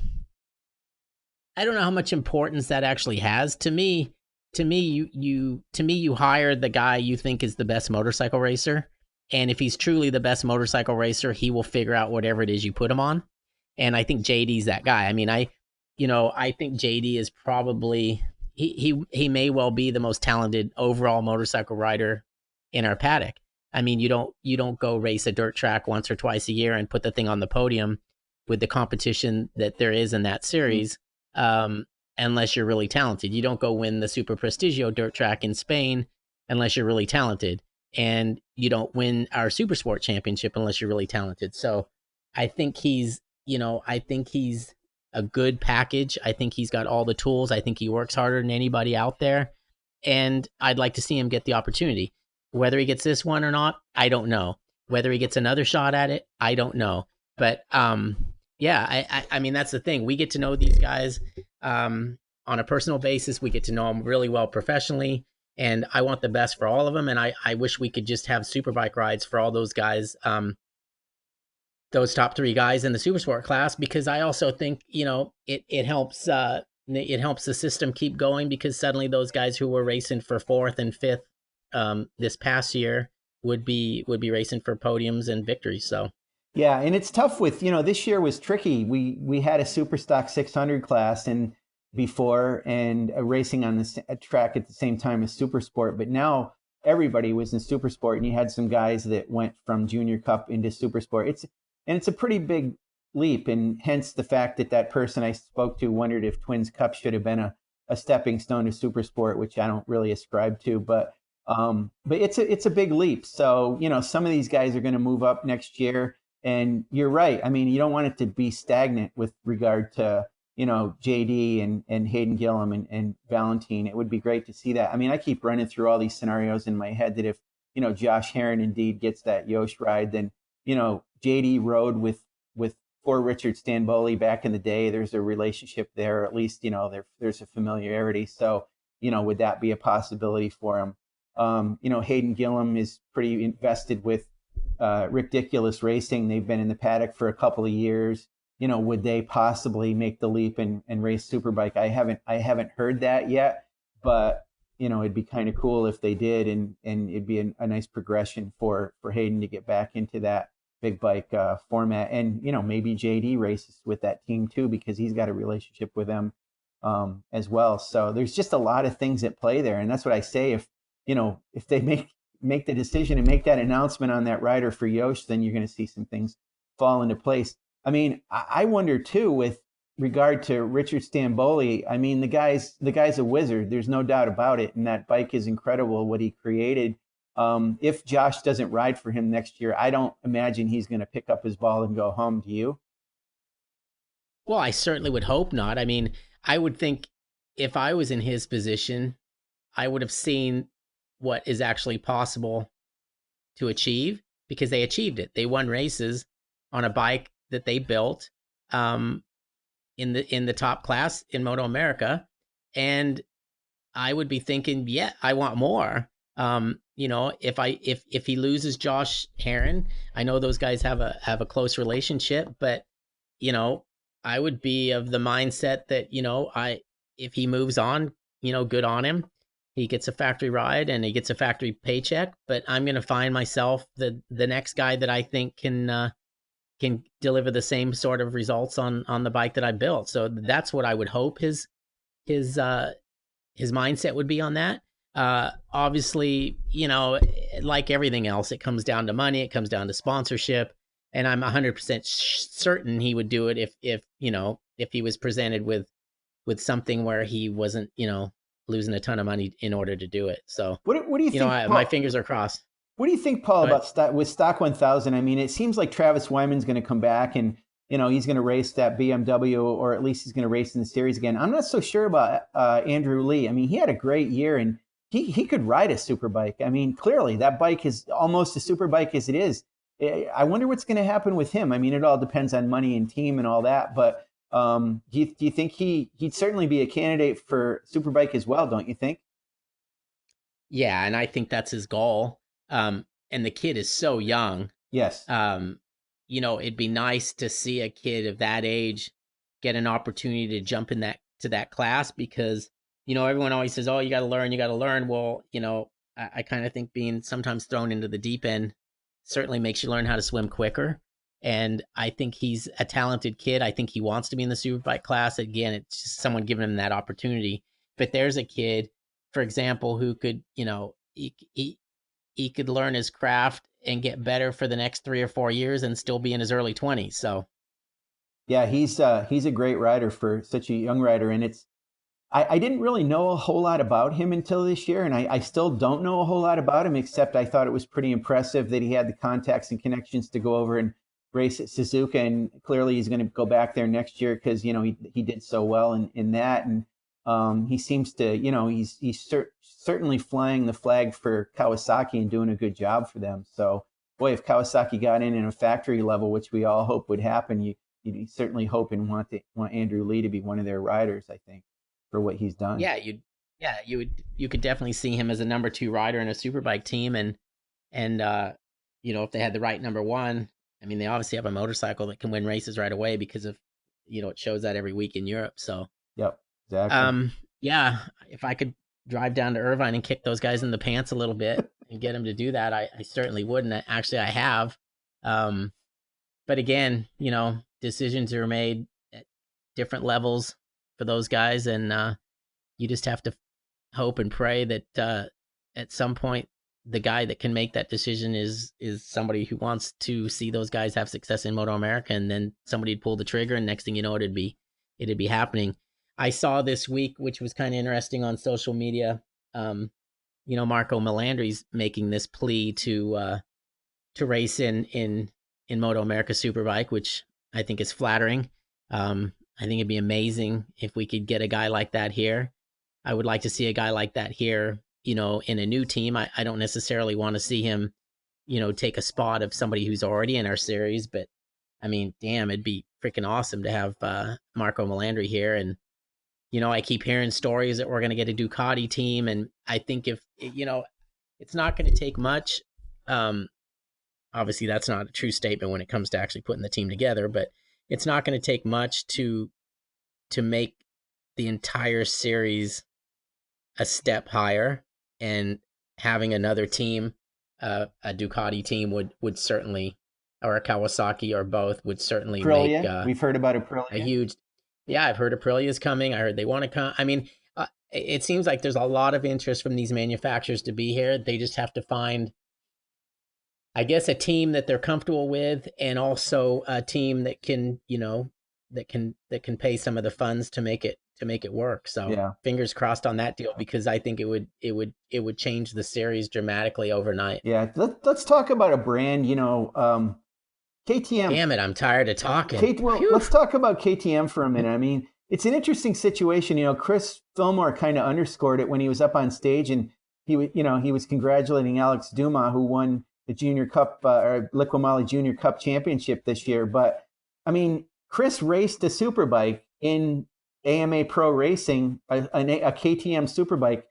much importance that actually has. To me, you hire the guy you think is the best motorcycle racer, and if he's truly the best motorcycle racer, he will figure out whatever it is you put him on. And I think JD's that guy. I mean, I think JD is probably he may well be the most talented overall motorcycle rider in our paddock. I mean, you don't go race a dirt track once or twice a year and put the thing on the podium with the competition that there is in that series. Unless you're really talented. You don't go win the Super Prestigio dirt track in Spain unless you're really talented. And you don't win our Supersport championship unless you're really talented. So I think he's a good package. I think he's got all the tools. I think he works harder than anybody out there. And I'd like to see him get the opportunity. Whether he gets this one or not, I don't know. Whether he gets another shot at it, I don't know. But yeah, I mean, that's the thing. We get to know these guys on a personal basis. We get to know them really well professionally. And I want the best for all of them. And I wish we could just have Superbike rides for all those guys, those top three guys in the Supersport class, because I also think, it helps it helps the system keep going because suddenly those guys who were racing for fourth and fifth this past year would be racing for podiums and victories. So Yeah, and it's tough with, this year was tricky. We had a Superstock 600 class and before and racing on a track at the same time as Supersport, but now everybody was in Supersport and you had some guys that went from Junior Cup into Supersport. It's a pretty big leap, and hence the fact that that person I spoke to wondered if Twins Cup should have been a stepping stone to Supersport, which I don't really ascribe to, but it's a big leap. So, some of these guys are going to move up next year. And you're right. I mean, you don't want it to be stagnant with regard to, JD and Hayden Gillum and Valentine. It would be great to see that. I mean, I keep running through all these scenarios in my head that if, Josh Herrin indeed gets that Yost ride, then, JD rode with for Richard Stanboli back in the day. There's a relationship there, or at least, there's a familiarity. So, would that be a possibility for him? Hayden Gillum is pretty invested with Ridiculous Racing. They've been in the paddock for a couple of years. Would they possibly make the leap and race Superbike? I haven't heard that yet, but it'd be kind of cool if they did, and it'd be a nice progression for Hayden to get back into that big bike format. And maybe JD races with that team too, because he's got a relationship with them as well. So there's just a lot of things at play there, and that's what I say. If they make the decision and make that announcement on that rider for Yost, then you're going to see some things fall into place. I mean, I wonder too, with regard to Richard Stanboli. I mean, the guy's a wizard. There's no doubt about it. And that bike is incredible, what he created. If Josh doesn't ride for him next year, I don't imagine he's going to pick up his ball and go home. Do you? well, I certainly would hope not. I mean, I would think if I was in his position, I would have seen what is actually possible to achieve, because they achieved it. They won races on a bike that they built in the top class in MotoAmerica, and I would be thinking, yeah, I want more. If he loses Josh Herrin, I know those guys have a close relationship, but I would be of the mindset that if he moves on, good on him. He gets a factory ride and he gets a factory paycheck, but I'm going to find myself the next guy that I think can deliver the same sort of results on the bike that I built. So that's what I would hope his mindset would be on that. Obviously, like everything else, it comes down to money. It comes down to sponsorship, and I'm 100% certain he would do it if he was presented with something where he wasn't losing a ton of money in order to do it. So what do you think? Paul, my fingers are crossed. What do you think, Paul, about Stock 1000? I mean, it seems like Travis Wyman's going to come back and he's going to race that BMW, or at least he's going to race in the series again. I'm not so sure about Andrew Lee. I mean, he had a great year and he could ride a Superbike. I mean, clearly that bike is almost a Superbike as it is. I wonder what's going to happen with him. I mean, it all depends on money and team and all that, but do you think he'd certainly be a candidate for Superbike as well, don't you think? Yeah, and I think that's his goal. And the kid is so young. Yes. It'd be nice to see a kid of that age get an opportunity to jump to that class, because everyone always says, "Oh, you got to learn." Well, I kind of think being sometimes thrown into the deep end certainly makes you learn how to swim quicker. And I think he's a talented kid. I think he wants to be in the Superbike class. Again, it's just someone giving him that opportunity. But there's a kid, for example, who could, he could learn his craft and get better for the next 3 or 4 years and still be in his early 20s. So, yeah, he's a great rider for such a young rider. And I didn't really know a whole lot about him until this year. And I still don't know a whole lot about him, except I thought it was pretty impressive that he had the contacts and connections to go over and race at Suzuka. And clearly he's going to go back there next year because, he did so well in that. And he seems to, he's certainly flying the flag for Kawasaki and doing a good job for them. So, boy, if Kawasaki got in a factory level, which we all hope would happen, you certainly hope and want Andrew Lee to be one of their riders, I think, for what he's done. Yeah, you could definitely see him as a number 2 rider in a Superbike team, and if they had the right number 1, I mean, they obviously have a motorcycle that can win races right away because of it shows that every week in Europe. So yep. Exactly. Yeah, if I could drive down to Irvine and kick those guys in the pants a little bit and get them to do that, I certainly would. And actually, I have. Um, but again, decisions are made at different levels for those guys, and you just have to hope and pray that at some point the guy that can make that decision is somebody who wants to see those guys have success in MotoAmerica, and then somebody'd pull the trigger, and next thing you know, it'd be happening. I saw this week, which was kind of interesting on social media. Marco Melandri's making this plea to race in MotoAmerica Superbike, which I think is flattering. I think it'd be amazing if we could get a guy like that here. I would like to see a guy like that here, in a new team. I don't necessarily want to see him, take a spot of somebody who's already in our series, but I mean, damn, it'd be freaking awesome to have Marco Melandri here. And, I keep hearing stories that we're going to get a Ducati team. And I think if, it's not going to take much. Obviously, that's not a true statement when it comes to actually putting the team together, but it's not going to take much to make the entire series a step higher, and having another team, a Ducati team would certainly, or a Kawasaki or both would certainly make Aprilia. We've heard about a Aprilia. huge. Yeah, I've heard Aprilia's coming. I heard they want to come. I mean, it seems like there's a lot of interest from these manufacturers to be here. They just have to find, I guess, a team that they're comfortable with, and also a team that can, that can pay some of the funds to make it work. So Yeah. fingers crossed on that deal, because I think it would change the series dramatically overnight. Yeah. Let's talk about a brand, KTM. Damn it, I'm tired of talking. Well, Phew. let's talk about KTM for a minute. I mean, it's an interesting situation. Chris Fillmore kind of underscored it when he was up on stage, and he was congratulating Alex Dumas, who won the Junior Cup or Liqui Junior Cup Championship this year. But I mean, Chris raced a Superbike in AMA Pro Racing, a KTM Superbike.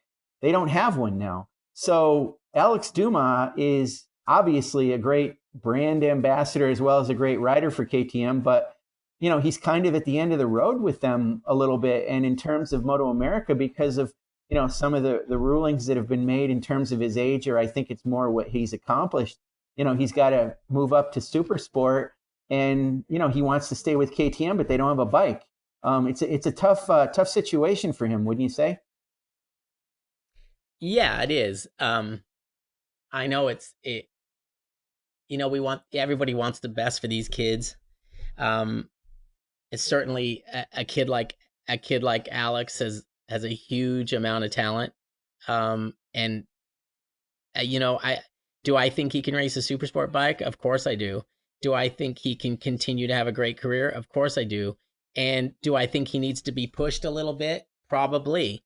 They don't have one now. So Alex Dumas is obviously a great brand ambassador as well as a great rider for KTM, but he's kind of at the end of the road with them a little bit. And in terms of MotoAmerica, because of some of the rulings that have been made in terms of his age, or I think it's more what he's accomplished, he's got to move up to Supersport, and he wants to stay with KTM, but they don't have a bike. It's a tough situation for him, wouldn't you say? Yeah, it is. I know everybody wants the best for these kids. It's certainly a kid like Alex has a huge amount of talent. And I think he can race a Supersport bike? Of course I do. Do I think he can continue to have a great career? Of course I do. And do I think he needs to be pushed a little bit? Probably.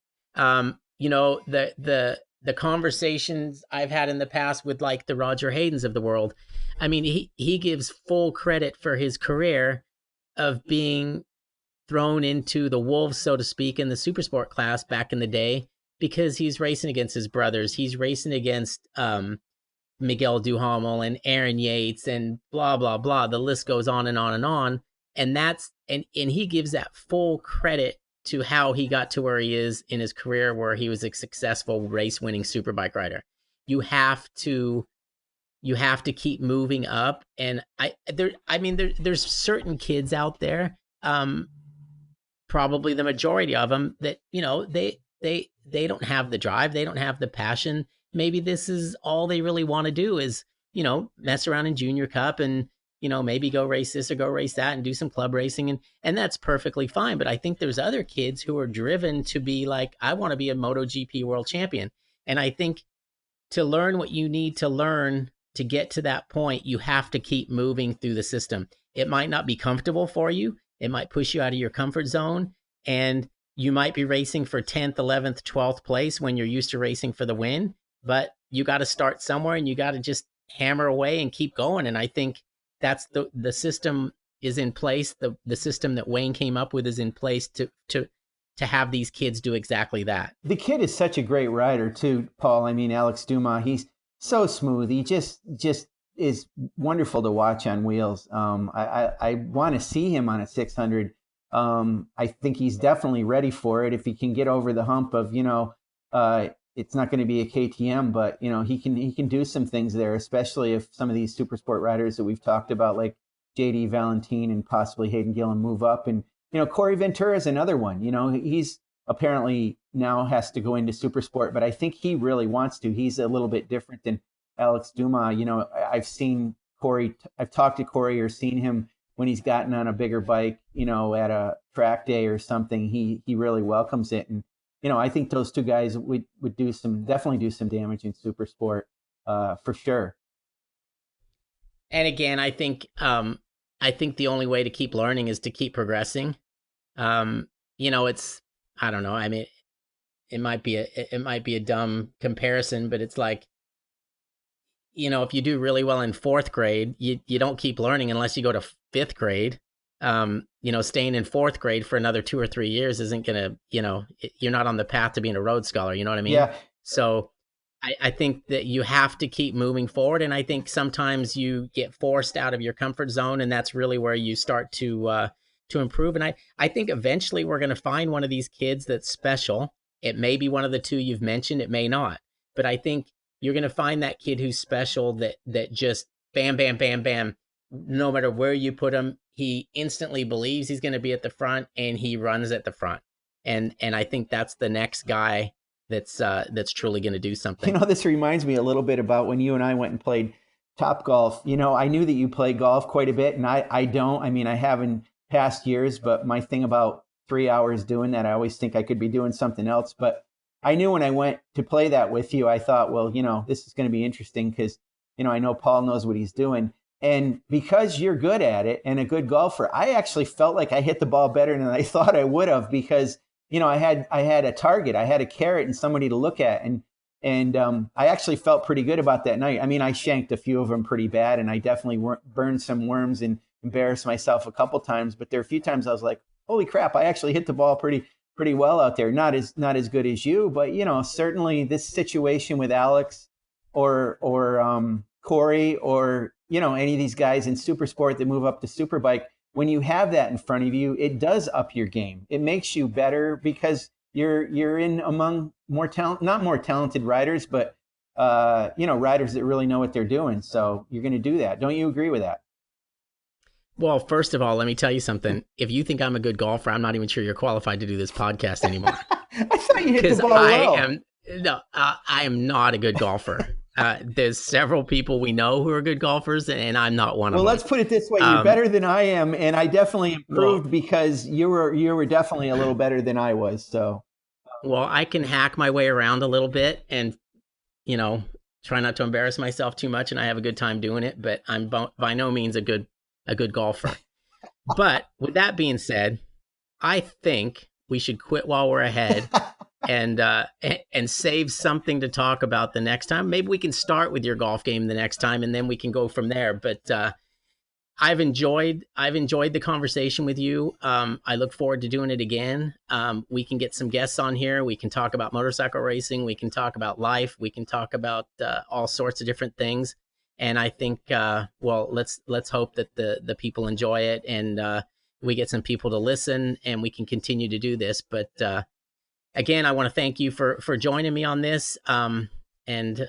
The conversations I've had in the past with like the Roger Haydens of the world, I mean, he gives full credit for his career of being thrown into the wolves, so to speak, in the Supersport class back in the day, because he's racing against his brothers. He's racing against Miguel Duhamel and Aaron Yates and blah, blah, blah. The list goes on and on and on. And he gives that full credit to how he got to where he is in his career, where he was a successful race-winning Superbike rider. You have to keep moving up. And there's certain kids out there, probably the majority of them, that they don't have the drive, they don't have the passion. Maybe this is all they really want to do is mess around in Junior Cup and maybe go race this or go race that and do some club racing, and that's perfectly fine. But I think there's other kids who are driven to be like, I want to be a MotoGP world champion. And I think to learn what you need to learn to get to that point, you have to keep moving through the system. It might not be comfortable for you. It might push you out of your comfort zone, and you might be racing for 10th, 11th, 12th place when you're used to racing for the win, but you got to start somewhere, and you got to just hammer away and keep going. And I think that's the system is in place. The system that Wayne came up with is in place to have these kids do exactly that. The kid is such a great rider too, Paul. I mean, Alex Dumas, he's so smooth. He just is wonderful to watch on wheels. I want to see him on a 600 I think he's definitely ready for it if he can get over the hump of, it's not going to be a KTM, but he can do some things there, especially if some of these super sport riders that we've talked about, like JD Valentine and possibly Hayden Gillen, move up. And Corey Ventura is another one. He's apparently now has to go into super sport, but I think he really wants to. He's a little bit different than Alex Dumas. I've seen Corey. I've talked to Corey or seen him when he's gotten on a bigger bike, at a track day or something. He really welcomes it. And I think those two guys would definitely do some damage in super sport, for sure. And again, I think the only way to keep learning is to keep progressing. It's, I don't know. I mean, it might be a dumb comparison, but it's like, if you do really well in fourth grade, you don't keep learning unless you go to fifth grade. Staying in fourth grade for another 2 or 3 years isn't gonna, you're not on the path to being a road scholar. You know what I mean? Yeah. So I think that you have to keep moving forward. And I think sometimes you get forced out of your comfort zone, and that's really where you start to improve. And I think eventually we're going to find one of these kids that's special. It may be one of the two you've mentioned. It may not. But I think you're going to find that kid who's special, that just bam, bam, bam, bam. No matter where you put him, he instantly believes he's going to be at the front, and he runs at the front. And I think that's the next guy that's truly going to do something. This reminds me a little bit about when you and I went and played Topgolf. I knew that you play golf quite a bit, and I don't. I mean, I have in past years, but my thing about 3 hours doing that, I always think I could be doing something else. But I knew when I went to play that with you, I thought, well, this is going to be interesting because, I know Paul knows what he's doing. And because you're good at it and a good golfer, I actually felt like I hit the ball better than I thought I would have, because I had a target, I had a carrot and somebody to look at, and I actually felt pretty good about that night. I mean, I shanked a few of them pretty bad, and I definitely burned some worms and embarrassed myself a couple times. But there are a few times I was like, holy crap, I actually hit the ball pretty well out there. Not as good as you, but certainly this situation with Alex or Corey or any of these guys in Supersport that move up to Superbike, when you have that in front of you, it does up your game. It makes you better because you're in among not more talented riders, but riders that really know what they're doing. So you're going to do that. Don't you agree with that? Well, first of all, let me tell you something. If you think I'm a good golfer, I'm not even sure you're qualified to do this podcast anymore. I thought you hit the ball well. I am not a good golfer. There's several people we know who are good golfers, and I'm not one of them. Well, let's put it this way. You're better than I am, and I definitely improved because you were definitely a little better than I was. So, well, I can hack my way around a little bit and, try not to embarrass myself too much, and I have a good time doing it, but I'm by no means a good golfer. But with that being said, I think we should quit while we're ahead. And save something to talk about the next time. Maybe we can start with your golf game the next time, and then we can go from there. But I've enjoyed the conversation with you. I look forward to doing it again. We can get some guests on here. We can talk about motorcycle racing. We can talk about life. We can talk about all sorts of different things. And I think, let's hope that the people enjoy it, and we get some people to listen, and we can continue to do this. But again, I want to thank you for joining me on this. And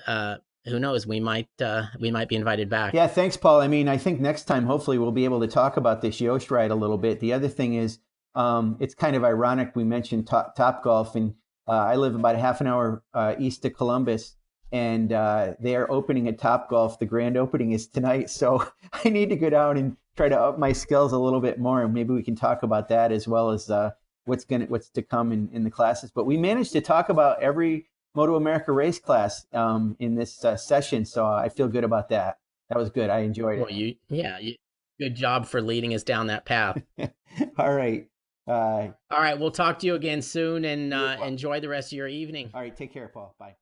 who knows, we might be invited back. Yeah, thanks, Paul. I mean, I think next time, hopefully, we'll be able to talk about this Yosh ride a little bit. The other thing is, it's kind of ironic we mentioned Topgolf, and I live about a half an hour east of Columbus, and they are opening a Topgolf. The grand opening is tonight, so I need to go down and try to up my skills a little bit more, and maybe we can talk about that as well as what's to come in the classes. But we managed to talk about every MotoAmerica race class in this session, so I feel good about that. That was good. I enjoyed it. Well, good job for leading us down that path. All right. All right. We'll talk to you again soon, and enjoy the rest of your evening. All right. Take care, Paul. Bye.